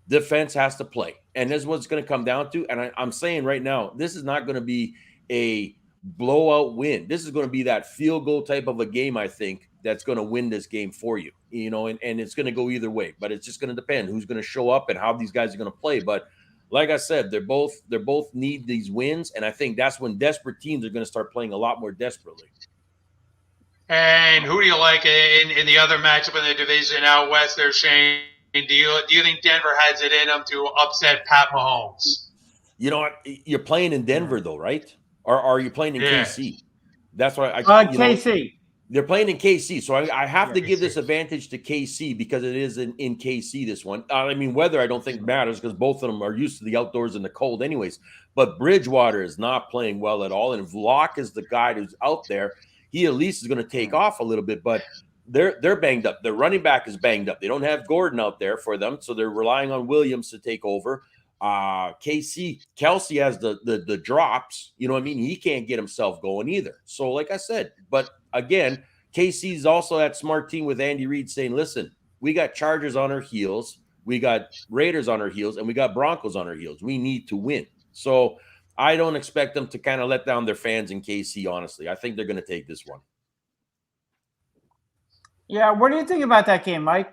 Defense has to play. And this is what it's going to come down to. And I'm saying right now, this is not going to be a blowout win. This is going to be that field goal type of a game, I think, that's going to win this game for you. And it's going to go either way. But it's just going to depend who's going to show up and how these guys are going to play. But like I said, they're both need these wins, and I think that's when desperate teams are going to start playing a lot more desperately. And who do you like in the other matchup in the division out west there, Shane? Do you think Denver has it in them to upset Pat Mahomes? You know what? You're playing in Denver, though, right? Or are you playing in KC? That's what KC. They're playing in KC, so I have to give this advantage to KC because it is in KC, this one. I mean, weather I don't think matters because both of them are used to the outdoors and the cold anyways. But Bridgewater is not playing well at all, and if Locke is the guy who's out there, he at least is going to take off a little bit, but they're banged up. Their running back is banged up. They don't have Gordon out there for them, so they're relying on Williams to take over. Kelsey has the drops, you know what I mean? He can't get himself going either. So like I said, but again, KC's also that smart team with Andy Reid saying, listen, we got Chargers on our heels, we got Raiders on our heels, and we got Broncos on our heels. We need to win. So I don't expect them to kind of let down their fans in KC, honestly. I think they're going to take this one. Yeah, what do you think about that game, Mike?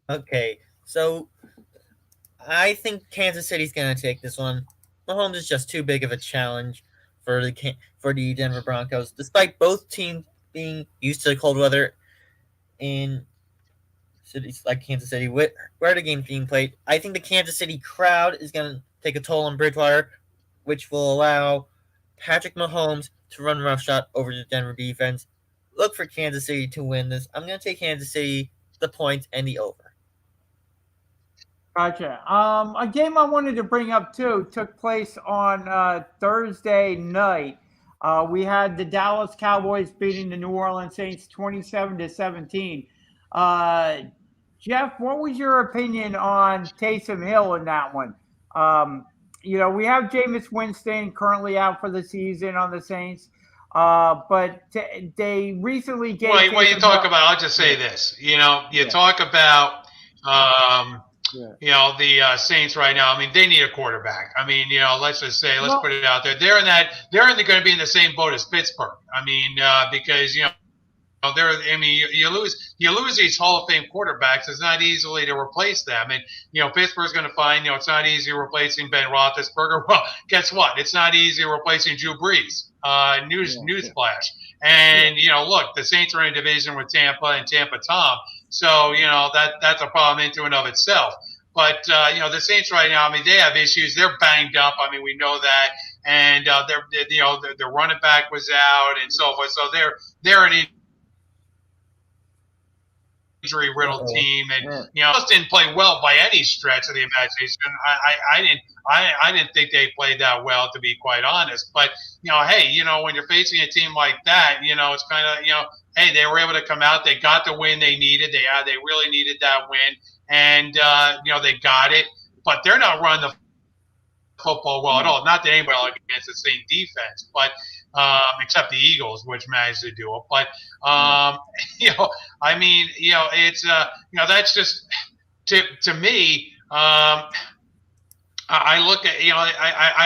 Okay, so I think Kansas City's going to take this one. Mahomes is just too big of a challenge for the Denver Broncos, despite both teams being used to the cold weather in cities like Kansas City, where the game's being played. I think the Kansas City crowd is going to take a toll on Bridgewater, which will allow Patrick Mahomes to run roughshod over the Denver defense. Look for Kansas City to win this. I'm going to take Kansas City, the points, and the over. Gotcha. A game I wanted to bring up too took place on Thursday night. We had the Dallas Cowboys beating the New Orleans Saints 27-17. Jeff, what was your opinion on Taysom Hill in that one? We have Jameis Winston currently out for the season on the Saints, but they recently gave. Well, you talk about. I'll just say this. Talk about. The Saints right now. I mean, they need a quarterback. I mean, let's just say, let's put it out there. They're going to be in the same boat as Pittsburgh. I mean, because you lose these Hall of Fame quarterbacks. It's not easily to replace them. And Pittsburgh's going to find it's not easy replacing Ben Roethlisberger. Well, guess what? It's not easy replacing Drew Brees. Newsflash. And look, the Saints are in a division with Tampa and Tampa Tom. So that's a problem into and of itself. But the Saints right now, I mean, they have issues. They're banged up. I mean, we know that, and their running back was out and so forth. So they're an injury-riddled team, and just didn't play well by any stretch of the imagination. I didn't think they played that well, to be quite honest. But hey, when you're facing a team like that, it's kind of hey, they were able to come out. They got the win they needed. They really needed that win, and they got it. But they're not running the football well at all. Not that anybody against the same defense, but except the Eagles, which managed to do it. But I mean, it's that's just to me. I look at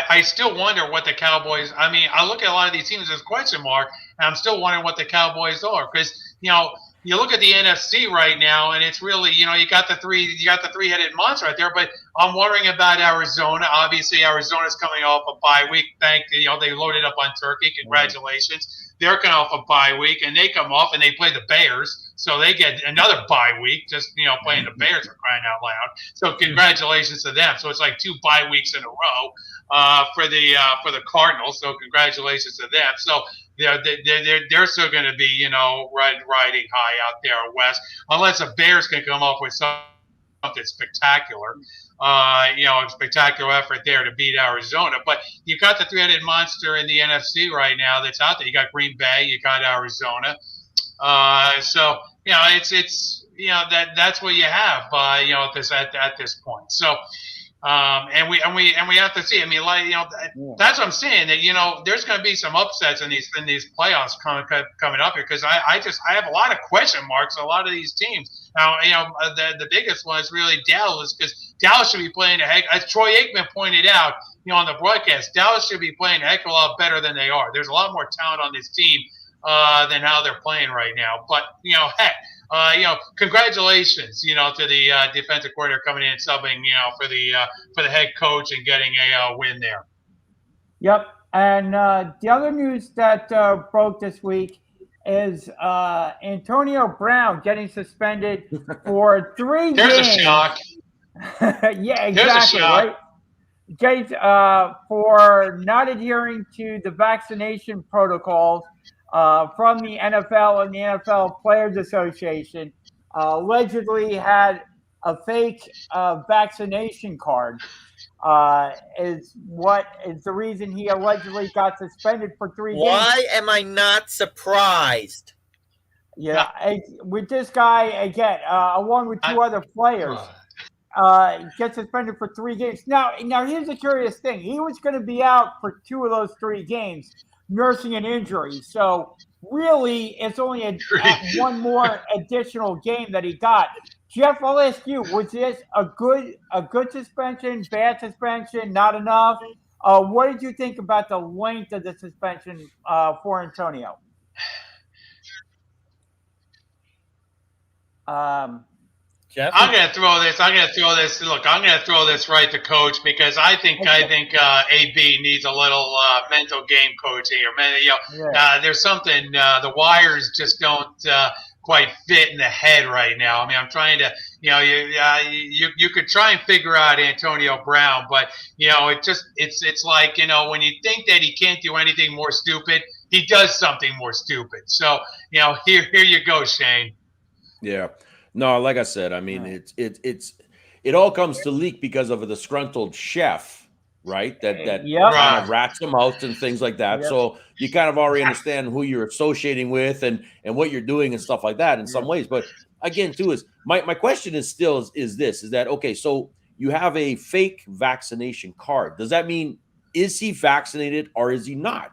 I still wonder what the Cowboys. I mean, I look at a lot of these teams as question mark, and I'm still wondering what the Cowboys are, because you look at the NFC right now, and it's really you got the three-headed monster right there. But I'm wondering about Arizona. Obviously, Arizona's coming off a bye week. They loaded up on turkey. Congratulations. They're coming off a bye week, and they come off and they play the Bears, so they get another bye week. Just playing the Bears are crying out loud. So congratulations to them. So it's like 2 bye weeks in a row for the Cardinals. So congratulations to them. So they're still going to be riding high out there west, unless the Bears can come up with something spectacular. A spectacular effort there to beat Arizona. But you got the three-headed monster in the NFC right now that's out there. You got Green Bay, you got Arizona. So it's that's what you have. At this point. So. And we have to see. I mean, that's what I'm saying. That there's going to be some upsets in these playoffs coming up here, because I have a lot of question marks on a lot of these teams. Now, the biggest one is really Dallas, because Dallas should be playing as Troy Aikman pointed out, on the broadcast, Dallas should be playing a heck of a lot better than they are. There's a lot more talent on this team than how they're playing right now. But heck. Congratulations, to the defensive coordinator coming in and subbing, for the head coach and getting a win there. Yep. And the other news that broke this week is Antonio Brown getting suspended for 3 games. There's a shock. Yeah, exactly. Right. For not adhering to the vaccination protocols from the NFL and the NFL Players Association. Allegedly had a fake vaccination card. Is the reason he allegedly got suspended for 3 games. Why am I not surprised? Yeah, with this guy again, along with 2 other players, gets suspended for 3 games. Now here's the curious thing: he was going to be out for 2 of those 3 games, nursing an injury. So really, it's only one more additional game that he got. Jeff, I'll ask you: was this a good suspension, bad suspension, not enough? What did you think about the length of the suspension for Antonio? Jeff? I'm going to throw this. Look, I'm going to throw this right to Coach, because I think AB needs a little mental game coach here. There's something the wires just don't quite fit in the head right now. I mean, I'm trying to, you could try and figure out Antonio Brown, but it's like when you think that he can't do anything more stupid, he does something more stupid. So here you go, Shane. Yeah. No, like I said, I mean, it all comes to leak because of a disgruntled chef, right? That kind of rats him out and things like that. Yep. So you kind of already understand who you're associating with and what you're doing and stuff like that in some ways. But again, too, is my question is still is that okay? So you have a fake vaccination card. Does that mean is he vaccinated or is he not?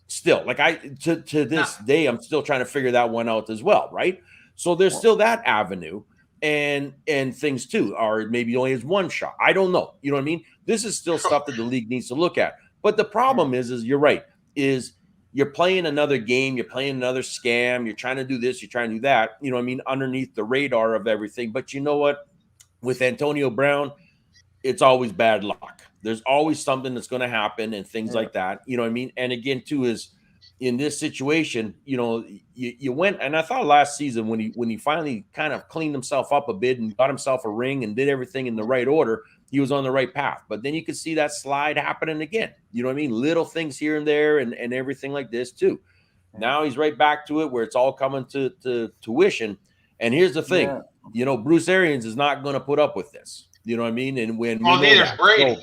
Still, like to this day, I'm still trying to figure that one out as well, right? So there's still that avenue and things too, or maybe only has 1 shot. I don't know. You know what I mean? This is still stuff that the league needs to look at. But the problem is you're right, is you're playing another game, you're playing another scam, you're trying to do this, you're trying to do that, you know what I mean, underneath the radar of everything. But you know what? With Antonio Brown, it's always bad luck. There's always something that's going to happen and things like that. You know what I mean? And again, too, is in this situation, you went, and I thought last season when he finally kind of cleaned himself up a bit and got himself a ring and did everything in the right order, he was on the right path. But then you could see that slide happening again. You know what I mean? Little things here and there and everything like this too. Now he's right back to it where it's all coming to tuition. And here's the thing, Bruce Arians is not going to put up with this. You know what I mean? And when neither's Brady.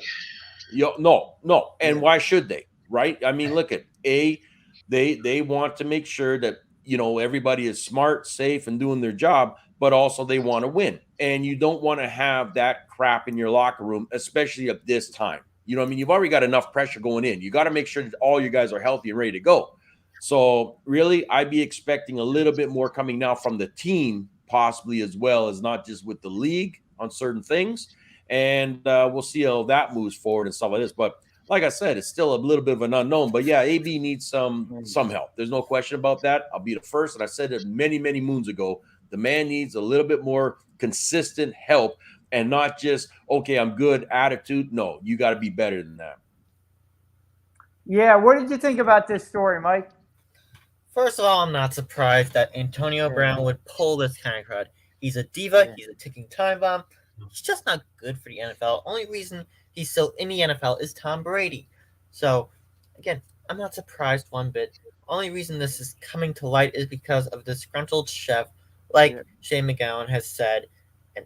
So, no. And why should they? Right? I mean, look at they want to make sure that everybody is smart, safe, and doing their job, but also they want to win. And you don't want to have that crap in your locker room, especially at this time. You know what I mean? You've already got enough pressure going in. You got to make sure that all you guys are healthy and ready to go. So really, I'd be expecting a little bit more coming now from the team, possibly, as well as not just with the league on certain things. And we'll see how that moves forward and stuff like this. But like I said, it's still a little bit of an unknown. But yeah, AB needs some help. There's no question about that. I'll be the first. And I said it many, many moons ago. The man needs a little bit more consistent help and not just, okay, I'm good attitude. No, you got to be better than that. Yeah, what did you think about this story, Mike? First of all, I'm not surprised that Antonio Brown would pull this kind of crowd. He's a diva. He's a ticking time bomb. He's just not good for the NFL. Only reason he's still in the NFL is Tom Brady. So, again, I'm not surprised one bit. Only reason this is coming to light is because of the disgruntled chef, like Shane McGowan has said. And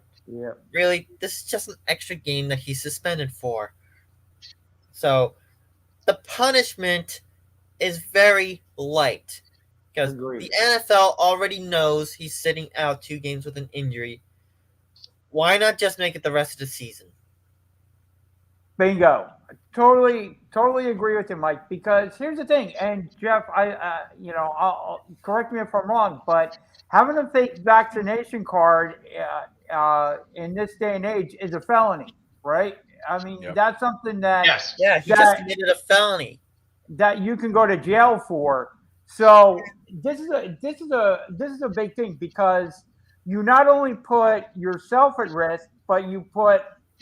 really, this is just an extra game that he's suspended for. So, the punishment is very light. Because the NFL already knows he's sitting out 2 games with an injury. Why not just make it the rest of the season? Bingo. Totally agree with you, Mike. Because here's the thing, and Jeff, I'll correct me if I'm wrong, but having a fake vaccination card in this day and age is a felony, right? I mean, that's something that he just committed a felony that you can go to jail for. So this is a big thing because you not only put yourself at risk, but you put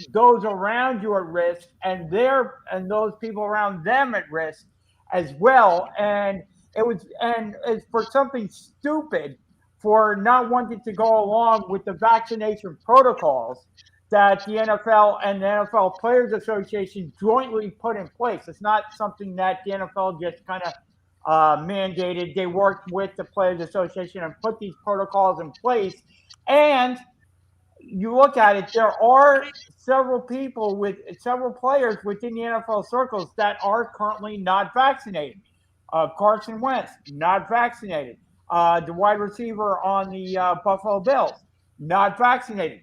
those around you at risk, and those people around them at risk as well. And it's for something stupid, for not wanting to go along with the vaccination protocols that the NFL and the NFL Players Association jointly put in place. It's not something that the NFL just kind of mandated. They worked with the Players Association and put these protocols in place. And you look at it, there are several players within the NFL circles that are currently not vaccinated. Carson Wentz, not vaccinated. The wide receiver on the Buffalo Bills, not vaccinated.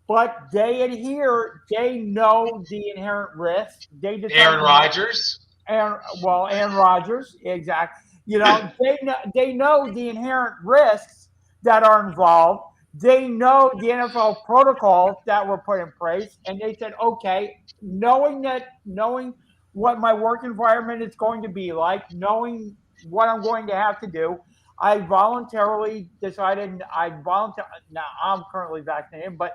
But they adhere. They know the inherent risk. Aaron Rodgers. Aaron Rodgers, exactly. They know the inherent risks that are involved. They know the NFL protocols that were put in place, and they said, okay, knowing what my work environment is going to be like, knowing what I'm going to have to do, I voluntarily decided now I'm currently vaccinated, but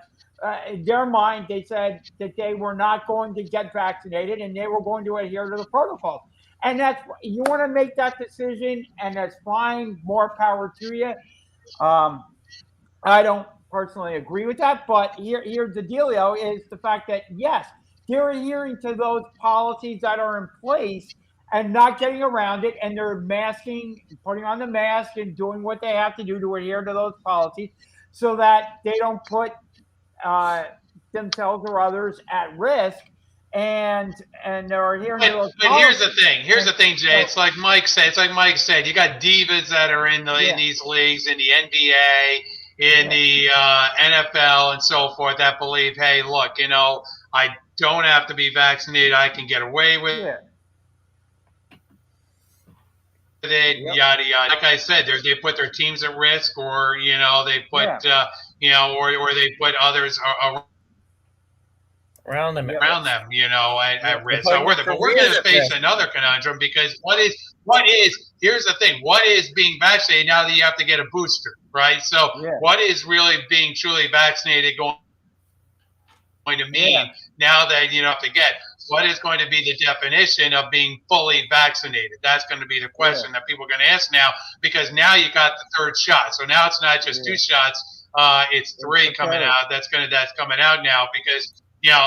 in their mind, they said that they were not going to get vaccinated and they were going to adhere to the protocols. And you want to make that decision, and that's fine. More power to you. I don't personally agree with that, but here's the dealio is the fact that, yes, they're adhering to those policies that are in place and not getting around it, and they're masking, putting on the mask and doing what they have to do to adhere to those policies so that they don't put themselves or others at risk, and they're adhering to those policies. Here's the thing, Jay. It's like Mike said. You got divas that are in these leagues, in the NBA, in the NFL, and so forth, that believe, hey, look, I don't have to be vaccinated. I can get away with it. Yada yada. Like I said, they put their teams at risk, or they put or they put others around them, at risk. So we're going to face another conundrum, because what is here's the thing: what is being vaccinated now that you have to get a booster, right? So what is really being truly vaccinated going to mean now that you don't have to get? what is going to be the definition of being fully vaccinated? That's going to be the question that people are going to ask now, because now you got the third shot. So now it's not just 2 shots, it's 3 coming out. That's coming out now, because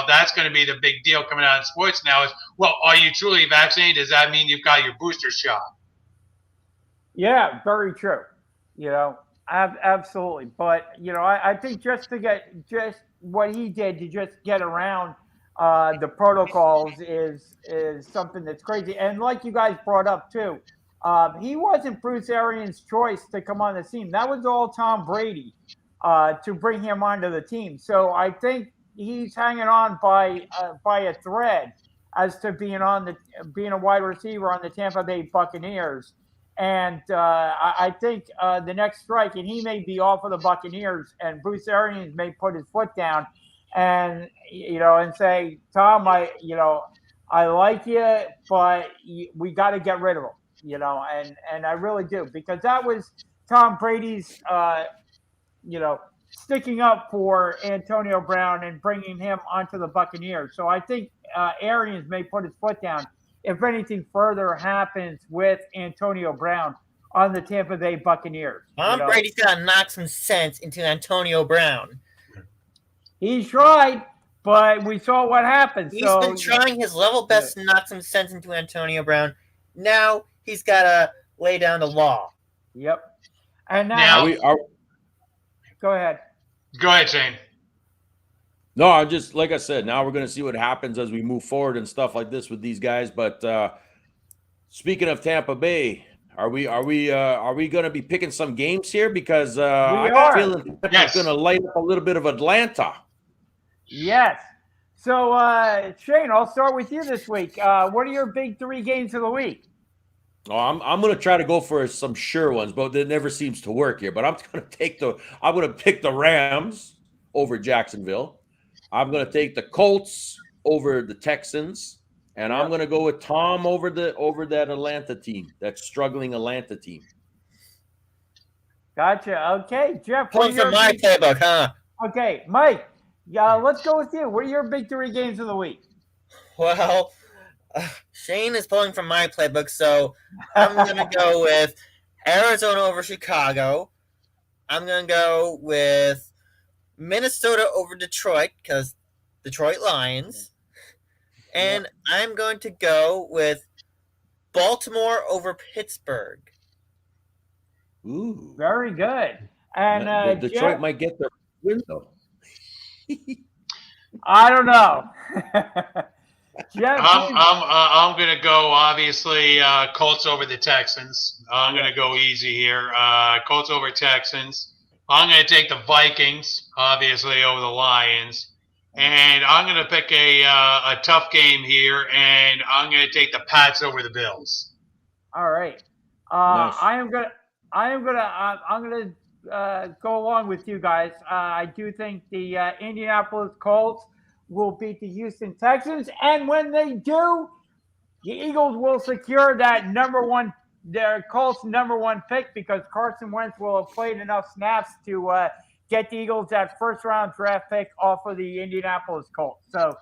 that's going to be the big deal coming out in sports now is, well, are you truly vaccinated? Does that mean you've got your booster shot? Yeah, very true. Absolutely. But, I think just what he did to just get around the protocols is something that's crazy. And like you guys brought up too, he wasn't Bruce Arians' choice to come on the team. That was all Tom Brady to bring him onto the team. So I think he's hanging on by a thread as to being a wide receiver on the Tampa Bay Buccaneers. And I think the next strike, and he may be off of the Buccaneers, and Bruce Arians may put his foot down and say, Tom, I like you, but we got to get rid of him, and I really do, because that was Tom Brady's, sticking up for Antonio Brown and bringing him onto the Buccaneers. So I think Arians may put his foot down if anything further happens with Antonio Brown on the Tampa Bay Buccaneers. Tom Brady's got to knock some sense into Antonio Brown. He tried, but we saw what happened. He's been trying his level best to knock some sense into Antonio Brown. Now he's got to lay down the law. Yep. And now go ahead. Go ahead, Shane. No, I'm just, like I said, now we're going to see what happens as we move forward and stuff like this with these guys. But speaking of Tampa Bay, are we going to be picking some games here? Because I got a feeling it's going to light up a little bit of Atlanta. Yes. So, Shane, I'll start with you this week. What are your big 3 games of the week? Oh, I'm going to try to go for some sure ones, but it never seems to work here. But I'm going to pick the Rams over Jacksonville. I'm going to take the Colts over the Texans, and I'm going to go with Tom over that Atlanta team, that struggling Atlanta team. Gotcha. Okay, Jeff. Point for my playbook, huh? Okay, Mike. Let's go with you. What are your big 3 games of the week? Well, Shane is pulling from my playbook, so I'm going to go with Arizona over Chicago. I'm going to go with Minnesota over Detroit, because Detroit Lions. And I'm going to go with Baltimore over Pittsburgh. Ooh. Very good. And Detroit Jeff, might get their win, though. I don't know. Jeff, I'm going to go, obviously, Colts over the Texans. I'm going to go easy here. Colts over Texans. I'm going to take the Vikings, obviously, over the Lions. And I'm going to pick a tough game here, and I'm going to take the Pats over the Bills. All right. Nice. I'm gonna go along with you guys. I do think the Indianapolis Colts will beat the Houston Texans, and when they do, the Eagles will secure that their Colts number 1 pick, because Carson Wentz will have played enough snaps to get the Eagles that first-round draft pick off of the Indianapolis Colts. So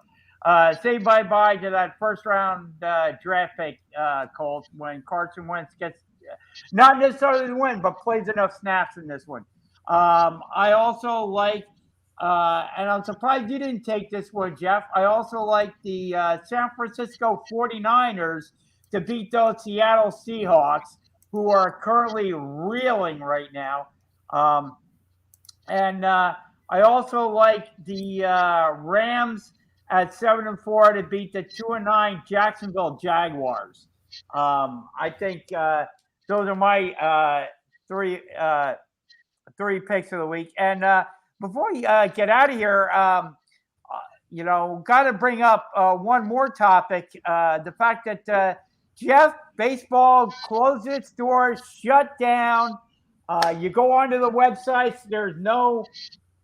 say bye-bye to that first-round draft pick, Colts, when Carson Wentz gets not necessarily the win, but plays enough snaps in this one. I also like, and I'm surprised you didn't take this one, Jeff. I also like the San Francisco 49ers to beat those Seattle Seahawks, who are currently reeling right now. And I also like the Rams at 7-4 to beat the 2-9 Jacksonville Jaguars. I think those are my three picks of the week. And before we get out of here, got to bring up one more topic: the fact that Jeff, baseball closed its doors, shut down. You go onto the websites, there's no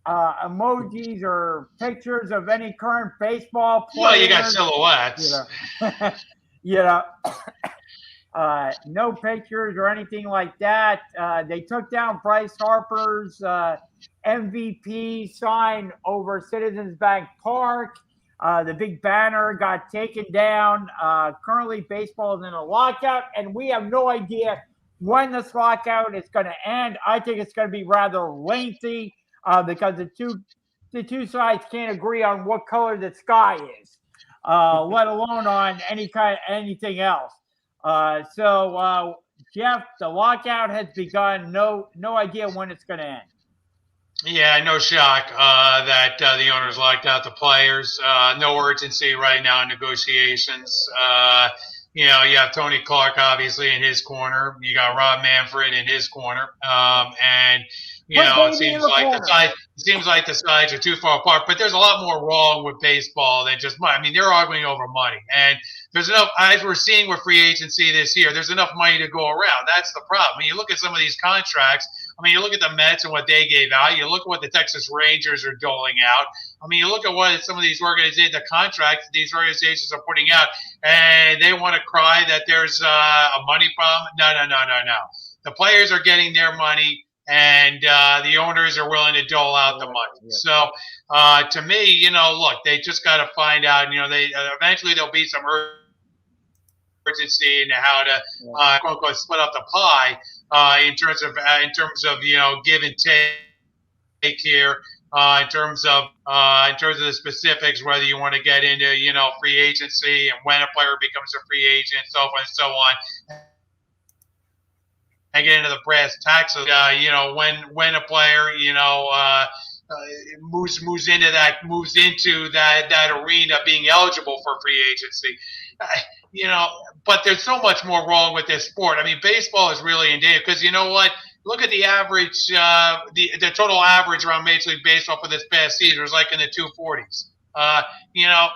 emojis or pictures of any current baseball players. Well, you got silhouettes. No pictures or anything like that. They took down Bryce Harper's MVP sign over Citizens Bank Park. The big banner got taken down. Currently, baseball is in a lockout, and we have no idea when this lockout is going to end. I think it's going to be rather lengthy because the two sides can't agree on what color the sky is, let alone on anything else. Jeff, the lockout has begun. No idea when it's going to end. Yeah, no shock that the owners locked out the players. No urgency right now in negotiations. You have Tony Clark obviously in his corner. You got Rob Manfred in his corner, and it seems like the sides are too far apart. But there's a lot more wrong with baseball than just money. I mean, they're arguing over money, and there's enough, as we're seeing with free agency this year, there's enough money to go around. That's the problem. I mean, you look at some of these contracts. I mean, you look at the Mets and what they gave out. You look at what the Texas Rangers are doling out. I mean, you look at what some of these organizations, the contracts these organizations are putting out, and they want to cry that there's a money problem. No. The players are getting their money, and the owners are willing to dole out the money. Yeah. So, to me, look, they just got to find out. They eventually there'll be some urgency into how to quote unquote split up the pie. In terms of give and take here, in terms of the specifics, whether you want to get into free agency and when a player becomes a free agent, so forth and so on, and get into the brass tacks of when a player moves into that arena being eligible for free agency. But there's so much more wrong with this sport. I mean, baseball is really in danger because you know what? Look at the average, the total average around Major League Baseball for this past season was like in the 240s.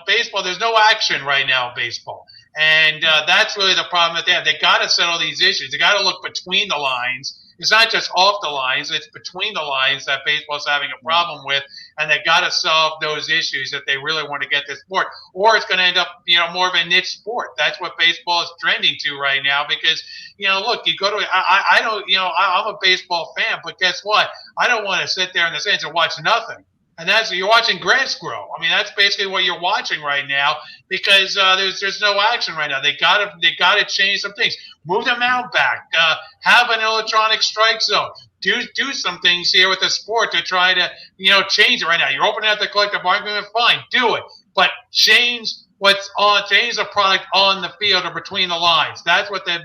Baseball, there's no action right now in baseball. And that's really the problem that they have. They got to settle these issues. They got to look between the lines. It's not just off the lines. It's between the lines that baseball's having a problem with, and they got to solve those issues if they really want to get this sport. Or it's going to end up, more of a niche sport. That's what baseball is trending to right now because, look, you go to I don't, I'm a baseball fan, but guess what? I don't want to sit there in the stands and watch nothing. And you're watching grass grow. I mean, that's basically what you're watching right now because there's no action right now. They gotta change some things. Move the mound back. Have an electronic strike zone. Do some things here with the sport to try to change it right now. You're opening up the collective bargaining, fine, do it, but change the product on the field or between the lines. That's what the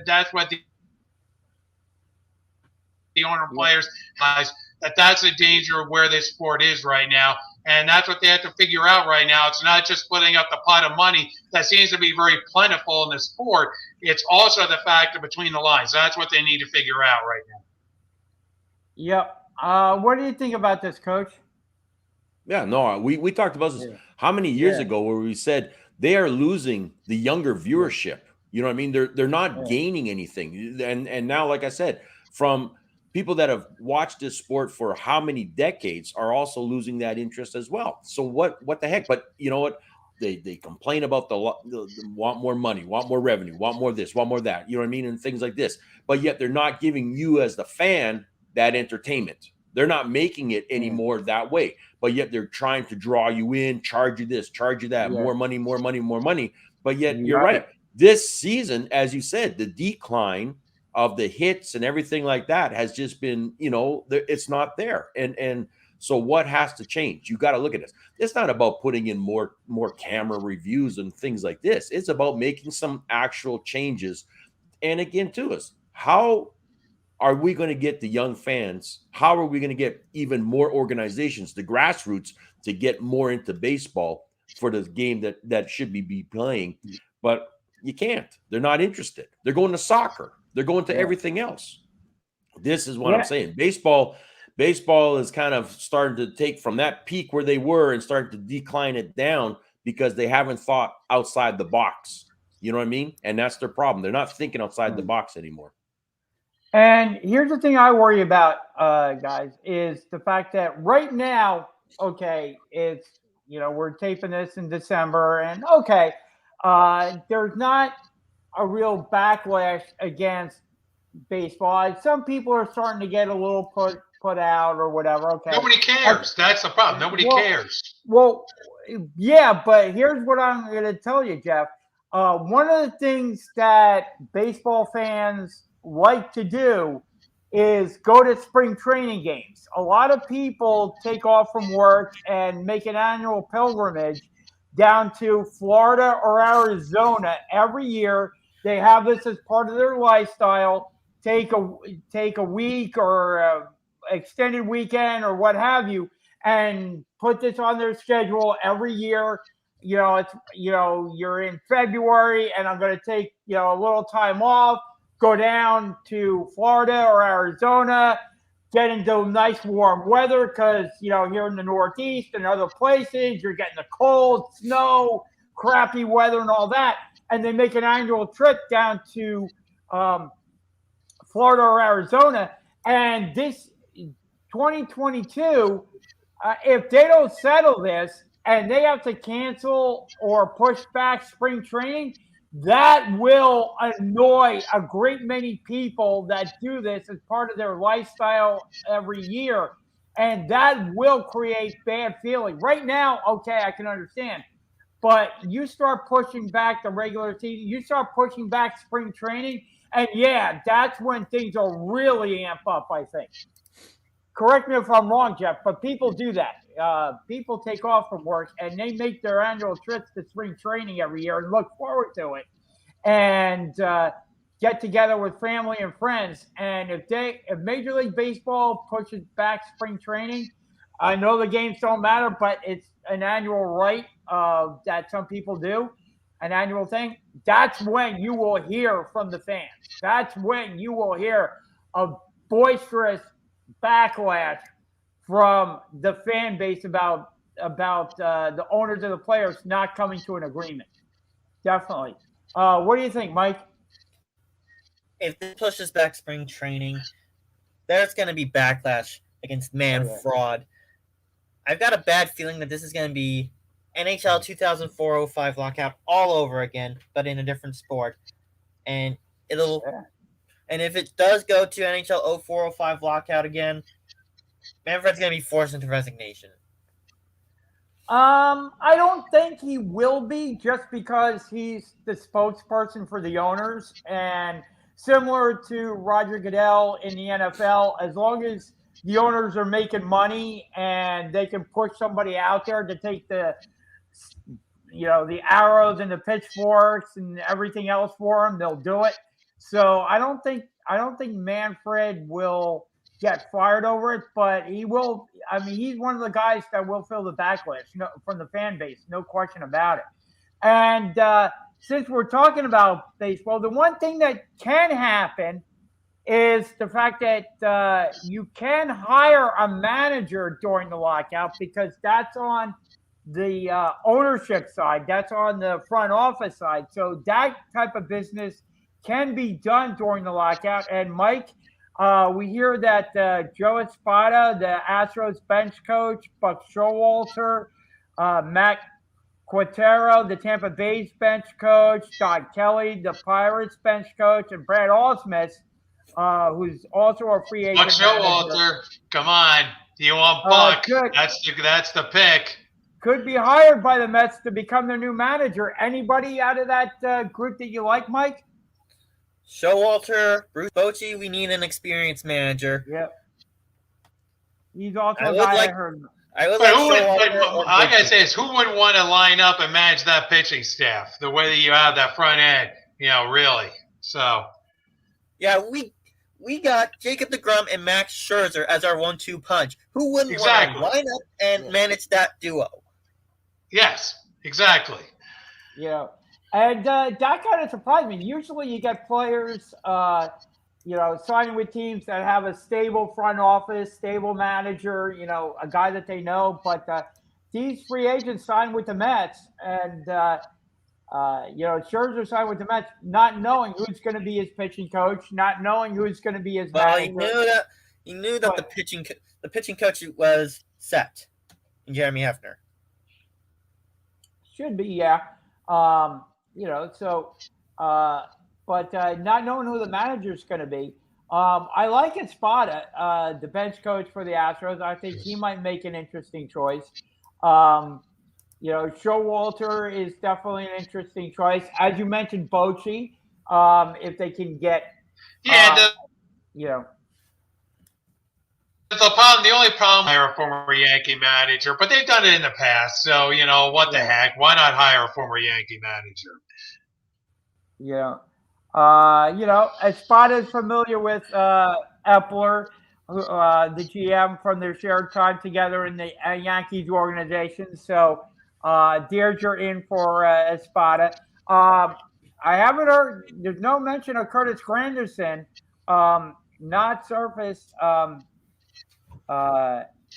owner players has. That's a danger of where this sport is right now. And that's what they have to figure out right now. It's not just splitting up the pot of money that seems to be very plentiful in the sport. It's also the fact of between the lines. That's what they need to figure out right now. Yep. What do you think about this, Coach? Yeah, no, we talked about this how many years ago where we said they are losing the younger viewership. You know what I mean? They're not gaining anything. And now, like I said, from people that have watched this sport for how many decades are also losing that interest as well. So what the heck? But you know what? They complain about the want more money, want more revenue, want more this, want more that. You know what I mean? And things like this. But yet they're not giving you as the fan that entertainment. They're not making it anymore that way. But yet they're trying to draw you in, charge you this, charge you that, more money, more money, more money. But yet you're right. This season, as you said, the decline of the hits and everything like that has just been, it's not there. And so what has to change? You got to look at this. It's not about putting in more camera reviews and things like this. It's about making some actual changes. And again, to us, how are we going to get the young fans? How are we going to get even more organizations, the grassroots, to get more into baseball for the game that should be playing? But you can't. They're not interested. They're going to soccer. They're going to everything else. This is what I'm saying. Baseball is kind of starting to take from that peak where they were and starting to decline it down because they haven't thought outside the box. You know what I mean? And that's their problem. They're not thinking outside the box anymore. And here's the thing I worry about, guys, is the fact that right now, it's, we're taping this in December, and there's not a real backlash against baseball. Some people are starting to get a little put out or whatever. Okay, nobody cares. That's the problem. Nobody cares. Well, yeah, but here's what I'm going to tell you, Jeff. One of the things that baseball fans like to do is go to spring training games. A lot of people take off from work and make an annual pilgrimage down to Florida or Arizona every year. They have this as part of their lifestyle. Take a week or a extended weekend or what have you, and put this on their schedule every year. You're in February, and I'm going to take a little time off, go down to Florida or Arizona, get into nice warm weather because here in the Northeast and other places you're getting the cold, snow, crappy weather, and all that. And they make an annual trip down to Florida or Arizona, and this 2022. If they don't settle this and they have to cancel or push back spring training, that will annoy a great many people that do this as part of their lifestyle every year. And that will create bad feeling. Right now, okay, I can understand. But you start pushing back the regular season, you start pushing back spring training, and yeah, that's when things will really amp up, I think. Correct me if I'm wrong, Jeff, but people do that. People take off from work and they make their annual trips to spring training every year and look forward to it, and get together with family and friends. And if Major League Baseball pushes back spring training, I know the games don't matter, but it's an annual right that some people do, an annual thing. That's when you will hear from the fans. That's when you will hear a boisterous backlash from the fan base about the owners of the players not coming to an agreement. Definitely. What do you think, Mike? If this pushes back spring training, there's going to be backlash against fraud. I've got a bad feeling that this is going to be NHL 2004-05 lockout all over again, but in a different sport. And and if it does go to NHL 04-05 lockout again, Manfred's going to be forced into resignation. I don't think he will be, just because he's the spokesperson for the owners, and similar to Roger Goodell in the NFL, as long as the owners are making money and they can push somebody out there to take the arrows and the pitchforks and everything else for them, they'll do it. So I don't think Manfred will get fired over it, but he will. I mean, he's one of the guys that will feel the backlash from the fan base, no question about it. And since we're talking about baseball, the one thing that can happen is the fact that you can hire a manager during the lockout, because that's on the ownership side, that's on the front office side. So that type of business can be done during the lockout. And Mike, we hear that Joe Espada, the Astros bench coach, Buck Showalter, Matt Quintero, the Tampa Bay's bench coach, Don Kelly, the Pirates bench coach, and Brad Ausmus, who's also a free agent. Buck Showalter, come on. Do you want Buck? That's the pick. Could be hired by the Mets to become their new manager. Anybody out of that group that you like, Mike? Showalter, Bruce Bochy, we need an experienced manager. Yep. He's also a guy I heard. I gotta say, who wouldn't want to line up and manage that pitching staff the way that you have that front end? Really. So. Yeah, we got Jacob deGrom and Max Scherzer as our 1-2 punch. Who wouldn't want to line up and manage that duo? Yes, exactly. Yeah. And that kind of surprised me. Usually you get players, signing with teams that have a stable front office, stable manager, a guy that they know. But these free agents signed with the Mets, and, Scherzer signed with the Mets, not knowing who's going to be his pitching coach, not knowing who's going to be his manager. He knew that the pitching coach was set in Jeremy Hefner. Should be, yeah. But not knowing who the manager is going to be. I like Espada, the bench coach for the Astros. I think he might make an interesting choice. Showalter is definitely an interesting choice. As you mentioned, Bochy, if they can get, Yeah, you know, the only problem, hire a former Yankee manager, but they've done it in the past. So what the heck? Why not hire a former Yankee manager? Espada is familiar with Epler, the GM from their shared time together in the Yankees organization. So Deirdre in for Espada. I haven't heard. There's no mention of Curtis Granderson, not surfaced.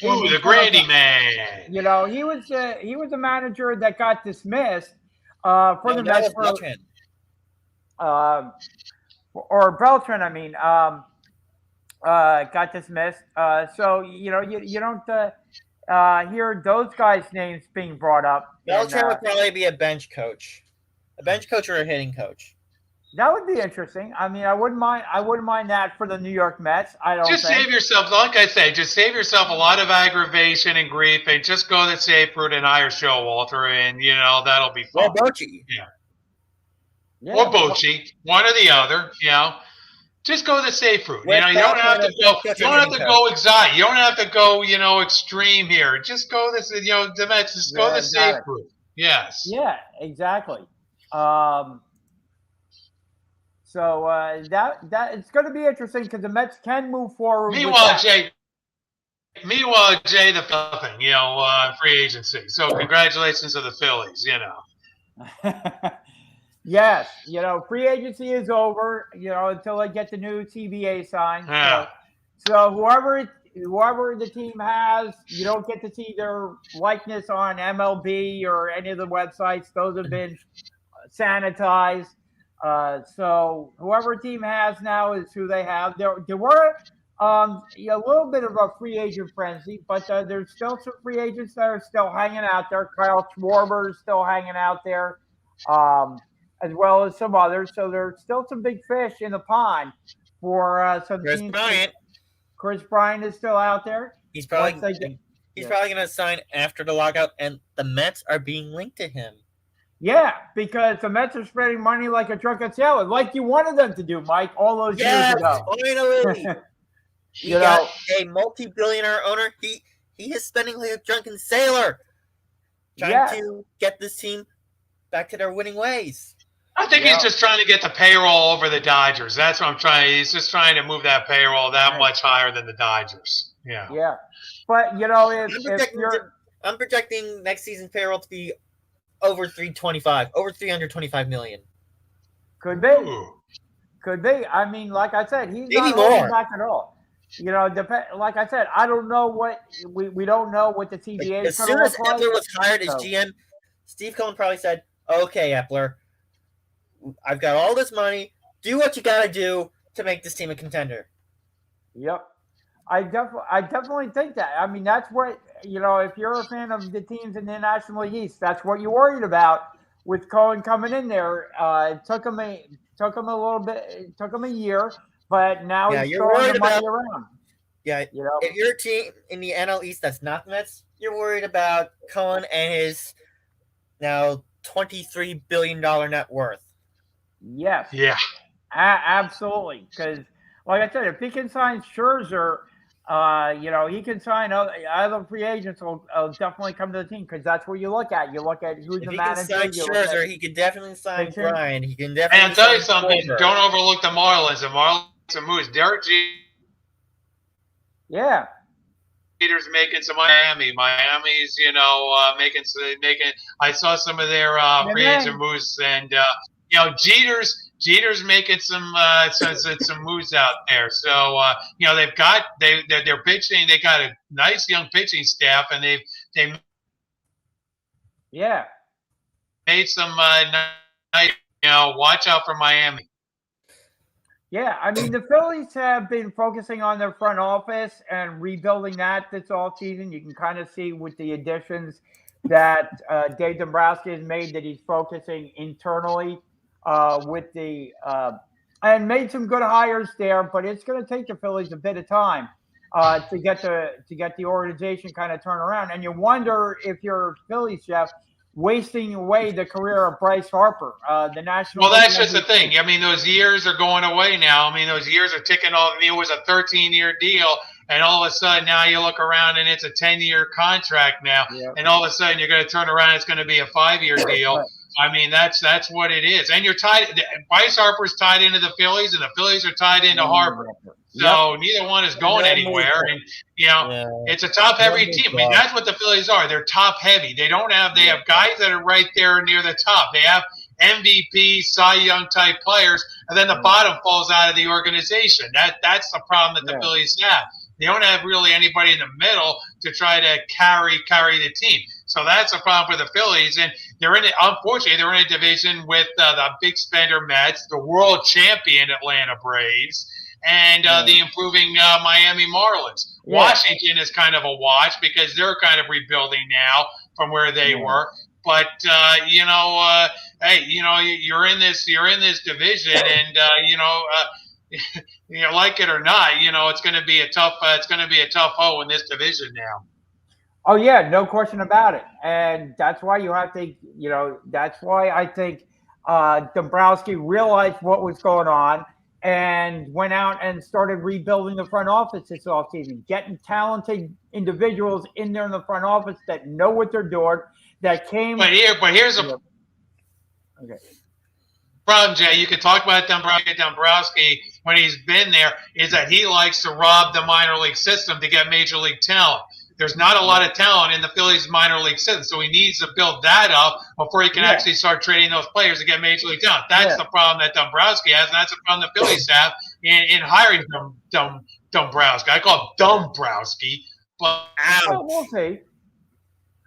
Ooh, the Grandy man. He was a manager that got dismissed for the Mets or Beltran. I mean, got dismissed. So you don't hear those guys' names being brought up. Beltran would probably be a bench coach, or a hitting coach. That would be interesting. I mean, I wouldn't mind that for the New York Mets. Save yourself, like I say, just save yourself a lot of aggravation and grief, and just go the safe route and hire Showalter, and that'll be fun. Or Bochy. Yeah. Or Bochy, one or the other. Just go the safe route. You don't have to go. You don't have to go exotic. You don't have to go. Extreme here. Just go this. The Mets. Just go the safe route. Yes. Yeah. Exactly. So that it's going to be interesting because the Mets can move forward. Meanwhile, Jay, the thing, free agency. So congratulations to the Phillies. Yes, free agency is over. Until they get the new CBA signed. Yeah. So whoever the team has, you don't get to see their likeness on MLB or any of the websites. Those have been sanitized. So whoever team has now is who they have. There were a little bit of a free agent frenzy, but there's still some free agents that are still hanging out there. Kyle Schwarber is still hanging out there, as well as some others. So there's still some big fish in the pond for some Chris teams. Bryant. Chris Bryant is still out there. He's probably going to sign after the lockout, and the Mets are being linked to him. Yeah, because the Mets are spreading money like a drunken sailor, like you wanted them to do, Mike, all those years ago. Finally. You got a multi-billionaire owner. He is spending like a drunken sailor, trying to get this team back to their winning ways. I think he's just trying to get the payroll over the Dodgers. That's what I'm trying. He's just trying to move that payroll that much higher than the Dodgers. Yeah. Yeah, but if you're, I'm projecting next season's payroll to be over 325 million. Could be. I mean, like I said, he's maybe not holding back at all. Like I said, I don't know what we don't know what the TVA is. As soon as Epler was hired as GM, Steve Cohen probably said, "Okay, Epler, I've got all this money. Do what you got to do to make this team a contender." Yep. I definitely think that. I mean, that's what, if you're a fan of the teams in the National League East, that's what you're worried about with Cohen coming in there. It took him a little bit. It took him a year, but now he's throwing the money around. Yeah, if you're a team in the NL East that's not the Mets, you're worried about Cohen and his now $23 billion net worth. Yes. Yeah. Absolutely. Because, like I said, if he can sign Scherzer, he can sign other free agents will definitely come to the team because that's what you look at. You look at who's the manager. If he can sign Scherzer, he can definitely sign Brian. He can definitely. And I'll tell you something. Don't overlook the Marlins. The Marlins are moves. Derek Jeter. Yeah. Jeter's making some Miami. Miami's, making. I saw some of their free agent moves, and Jeter's making some moves out there. So they're pitching. They got a nice young pitching staff, and they made some nice. Watch out for Miami. Yeah, I mean the Phillies have been focusing on their front office and rebuilding that this all season. You can kind of see with the additions that Dave Dombrowski has made that he's focusing internally. With the and made some good hires there, but it's going to take the Phillies a bit of time to get the organization kind of turned around. And you wonder if you're Phillies, Jeff, wasting away the career of Bryce Harper, the national. Well, that's just the thing. I mean, those years are going away now. I mean, those years are ticking off. I mean, it was a 13-year deal, and all of a sudden now you look around and it's a 10-year contract now, and all of a sudden you're going to turn around, it's going to be a 5-year deal. I mean, that's what it is. And you're tied. Bryce Harper's tied into the Phillies, and the Phillies are tied into Harper. So neither one is going anywhere. And, it's a top-heavy team. I mean, that's what the Phillies are. They're top-heavy. They have guys that are right there near the top. They have MVP, Cy Young-type players, and then the bottom falls out of the organization. That's the problem that the Phillies have. They don't have really anybody in the middle to try to carry the team. So that's a problem for the Phillies. And unfortunately, they're in a division with the big spender Mets, the world champion Atlanta Braves, and the improving Miami Marlins. Yeah. Washington is kind of a wash because they're kind of rebuilding now from where they were. But hey, you're in this division, and like it or not, it's going to be a tough hoe in this division now. Oh yeah, no question about it, and that's why you have to, that's why I think Dombrowski realized what was going on and went out and started rebuilding the front office this offseason, getting talented individuals in there in the front office that know what they're doing. That came. But here's a problem, Jay. You can talk about Dombrowski when he's been there, is that he likes to rob the minor league system to get major league talent. There's not a lot of talent in the Phillies minor league system, so he needs to build that up before he can actually start trading those players to get major league talent. That's the problem that Dombrowski has, and that's the problem the Phillies have in hiring Dombrowski. I call him Dombrowski, but we'll see.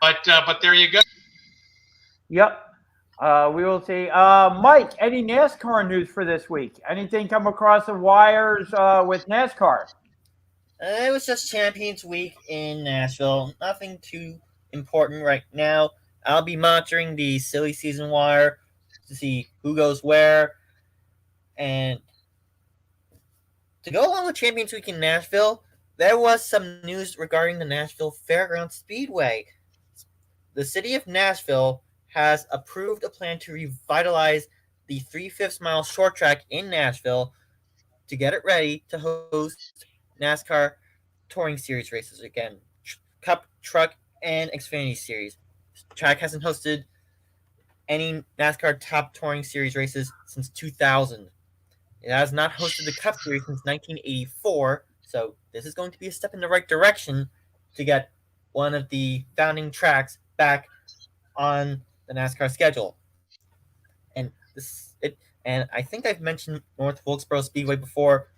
But there you go. Yep. We will see. Mike, any NASCAR news for this week? Anything come across the wires with NASCAR? It was just Champions Week in Nashville. Nothing too important right now. I'll be monitoring the silly season wire to see who goes where. And to go along with Champions Week in Nashville, there was some news regarding the Nashville Fairgrounds Speedway. The city of Nashville has approved a plan to revitalize the 3/5 mile short track in Nashville to get it ready to host NASCAR Touring Series races again. Cup, Truck, and Xfinity Series. The track hasn't hosted any NASCAR Top Touring Series races since 2000. It has not hosted the Cup Series since 1984, so this is going to be a step in the right direction to get one of the founding tracks back on the NASCAR schedule. And I think I've mentioned North Wilkesboro Speedway before.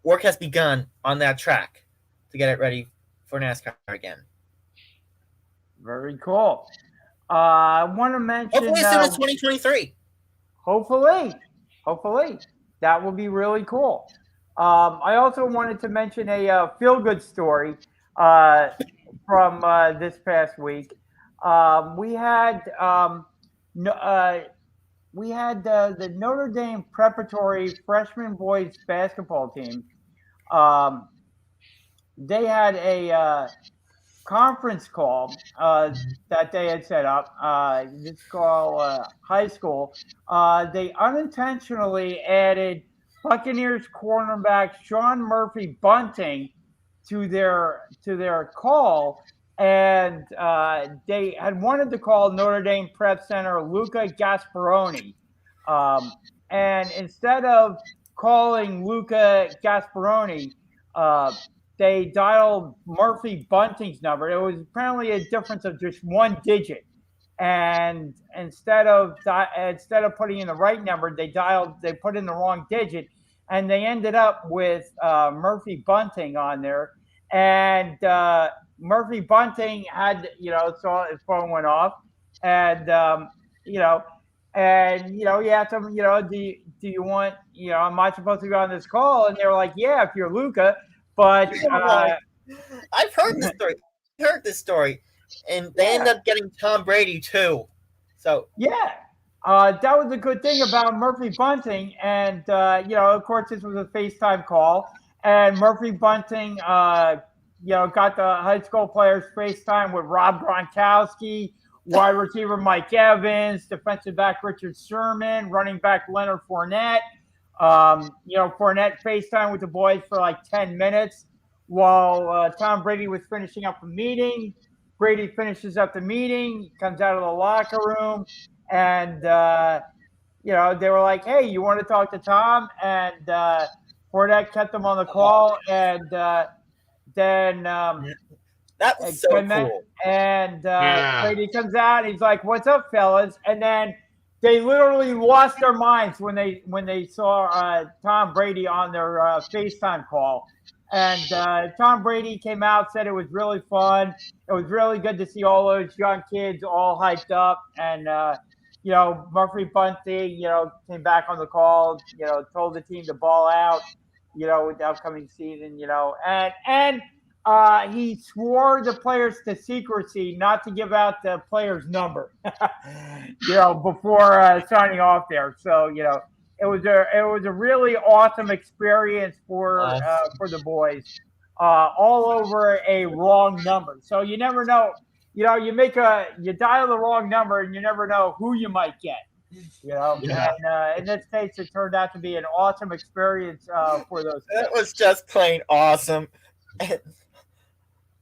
Work has begun on that track to get it ready for NASCAR again. Very cool. I want to mention. Hopefully, as soon as 2023. Hopefully, that will be really cool. I also wanted to mention a feel-good story from this past week. We had the Notre Dame preparatory freshman boys basketball team. They had a conference call that they had set up. This call high school. They unintentionally added Buccaneers cornerback Sean Murphy Bunting to their call, and they had wanted to call Notre Dame Prep Center Luca Gasparoni, and instead of calling Luca Gasparoni, they dialed Murphy Bunting's number. It was apparently a difference of just one digit, and instead of putting in the right number, they put in the wrong digit, and they ended up with Murphy Bunting on there. And Murphy Bunting had, saw his phone went off, and he asked him, do you want, am I supposed to go on this call? And they were like, yeah, if you're Luca. But I've heard this story, and they ended up getting Tom Brady too. So yeah, that was a good thing about Murphy Bunting, and of course this was a FaceTime call, and Murphy Bunting, got the high school players FaceTime with Rob Gronkowski, wide receiver Mike Evans, defensive back Richard Sherman, running back Leonard Fournette. Fournette FaceTime with the boys for like 10 minutes while Tom Brady was finishing up a meeting. Brady finishes up the meeting, comes out of the locker room, and they were like, "Hey, you want to talk to Tom?" And Fournette kept them on the call, and then that was so cool. And Brady comes out, and he's like, "What's up, fellas?" And then they literally lost their minds when they saw Tom Brady on their FaceTime call. And Tom Brady came out, said it was really fun. It was really good to see all those young kids all hyped up. And Murphy Bunting, came back on the call, told the team to ball out, with the upcoming season, and he swore the players to secrecy, not to give out the player's number, before signing off there. So, it was a really awesome experience for the boys, all over a wrong number. So you never know, you dial the wrong number and you never know who you might get. And in this case, it turned out to be an awesome experience for those kids. It was just plain awesome.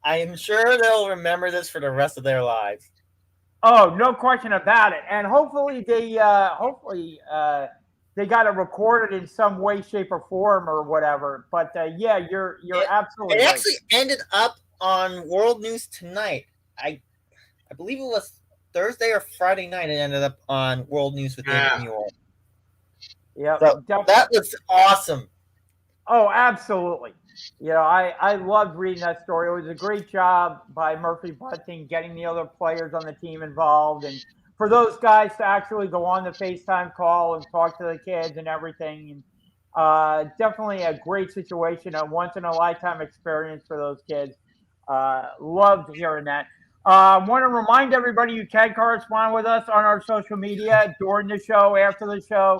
I am sure they'll remember this for the rest of their lives. Oh, no question about it. And hopefully they got it recorded in some way, shape, or form or whatever. But you're absolutely right. It right. actually ended up on World News Tonight. I believe it was Thursday or Friday night. It ended up on World News within New York. Yeah, so that was awesome. Oh, absolutely. I loved reading that story. It was a great job by Murphy Bunting getting the other players on the team involved, and for those guys to actually go on the FaceTime call and talk to the kids and everything. And definitely a great situation, a once-in-a-lifetime experience for those kids. Loved hearing that. I want to remind everybody you can correspond with us on our social media during the show, after the show.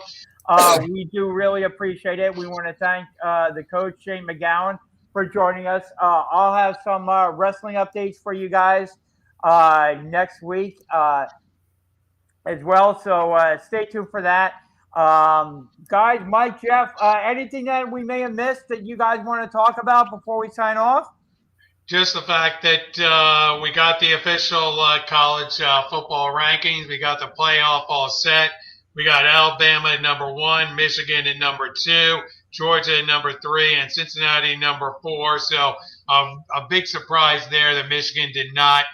We do really appreciate it. We want to thank the coach, Shane McGowan, for joining us. I'll have some wrestling updates for you guys next week as well. So stay tuned for that. Guys, Mike, Jeff, anything that we may have missed that you guys want to talk about before we sign off? Just the fact that we got the official college football rankings. We got the playoff all set. We got Alabama at number 1, Michigan at number 2, Georgia at number 3, and Cincinnati number 4. So a big surprise there that Michigan did not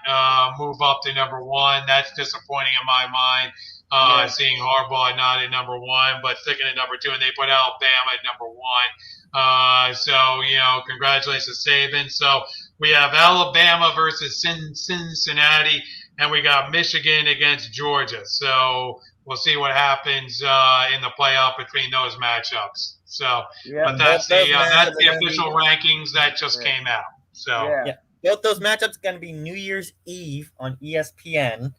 move up to number 1. That's disappointing in my mind, seeing Harbaugh not at number 1, but sticking at number 2, and they put Alabama at number 1. So, congratulations to Saban. So we have Alabama versus Cincinnati, and we got Michigan against Georgia. So we'll see what happens in the playoff between those matchups. So, but that's the official rankings that just came out. So, both those matchups are going to be New Year's Eve on ESPN.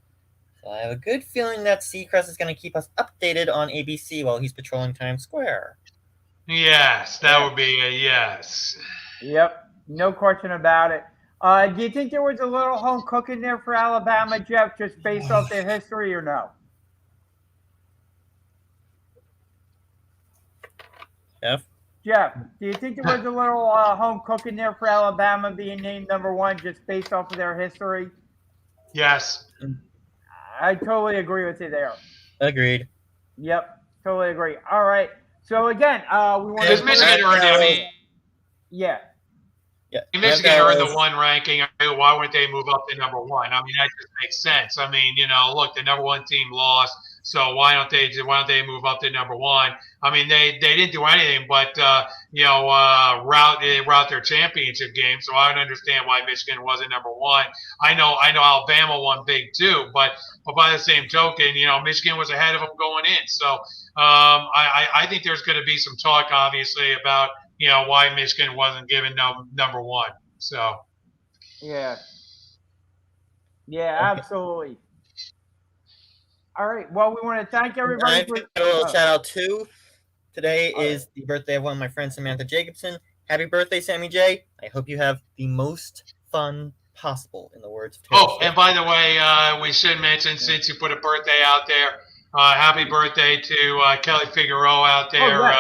So I have a good feeling that Seacrest is going to keep us updated on ABC while he's patrolling Times Square. Yes, that would be a yes. Yep, no question about it. Do you think there was a little home cooking there for Alabama, Jeff, just based off their history, or no? Jeff, do you think there was a little home cooking there for Alabama being named number 1 just based off of their history? Yes. I totally agree with you there. Agreed. Yep, totally agree. All right. So, again, we want to... Michigan earned Yeah. Michigan earned the 1 ranking. Why wouldn't they move up to number 1? I mean, that just makes sense. I mean, look, the number 1 team lost, so why don't they move up to number 1? I mean, they didn't do anything but route their championship game. So I don't understand why Michigan wasn't number 1. I know Alabama won big too, but by the same token, Michigan was ahead of them going in. So I think there's going to be some talk, obviously, about why Michigan wasn't given number 1. So. Yeah, absolutely. All right. Well, we want to thank everybody. A little shout out too. Today is the birthday of one of my friends, Samantha Jacobson. Happy birthday, Sammy J. I hope you have the most fun possible, in the words of Taylor Swift. And by the way, we should mention, since you put a birthday out there, happy birthday to Kelly Figueroa out there.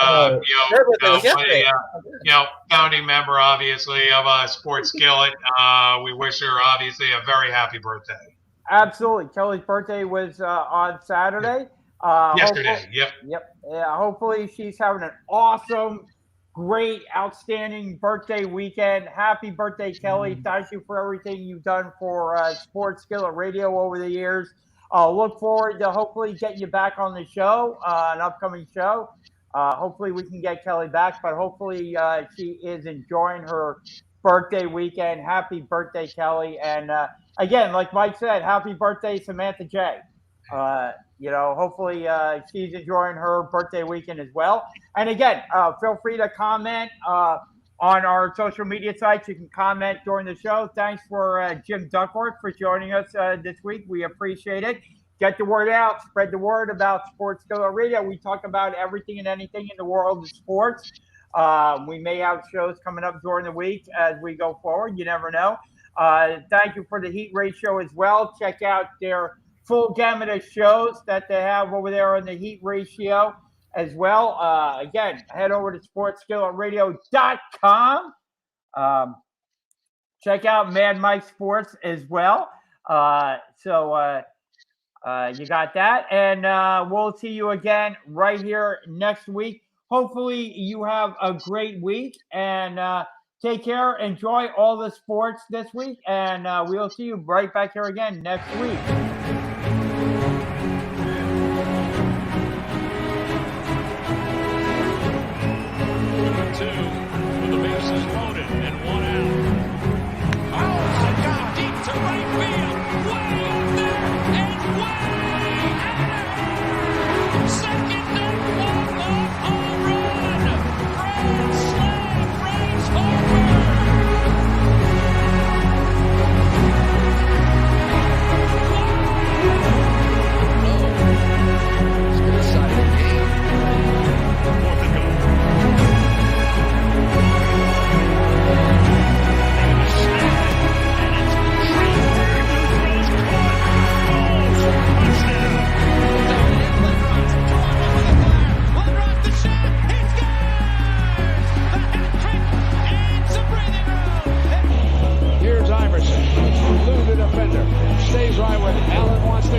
Founding member, obviously, of Sports Skillet. We wish her, obviously, a very happy birthday. Absolutely. Kelly's birthday was on Saturday. Yesterday, yep. Yeah, hopefully she's having an awesome, great, outstanding birthday weekend. Happy birthday, Kelly. Thank you for everything you've done for Sports Skillet Radio over the years. Look forward to hopefully getting you back on the show, an upcoming show. Hopefully we can get Kelly back, but hopefully she is enjoying her birthday weekend. Happy birthday, Kelly. And again, like Mike said, happy birthday, Samantha J. Hopefully she's enjoying her birthday weekend as well. And again, feel free to comment on our social media sites. You can comment during the show. Thanks for Jim Duckworth for joining us this week. We appreciate it. Get the word out. Spread the word about Sports Skillet Radio. We talk about everything and anything in the world of sports. We may have shows coming up during the week as we go forward. You never know. Thank you for the Heat Ratio as well. Check out their full gamut of shows that they have over there on the Heat Ratio as well. Again, head over to sportsskilletradio.com. Check out Mad Mike Sports as well. You got that. And we'll see you again right here next week. Hopefully you have a great week and take care. Enjoy all the sports this week. And we'll see you right back here again next week. With the bases loaded and one out. Oh, it got deep to right field. Way up there and way out of here. Second deck walk-off home run. Grand slam race over. It's been a exciting game. Fourth and goal. Here's Iverson, elude the defender, stays right with it. Allen wants to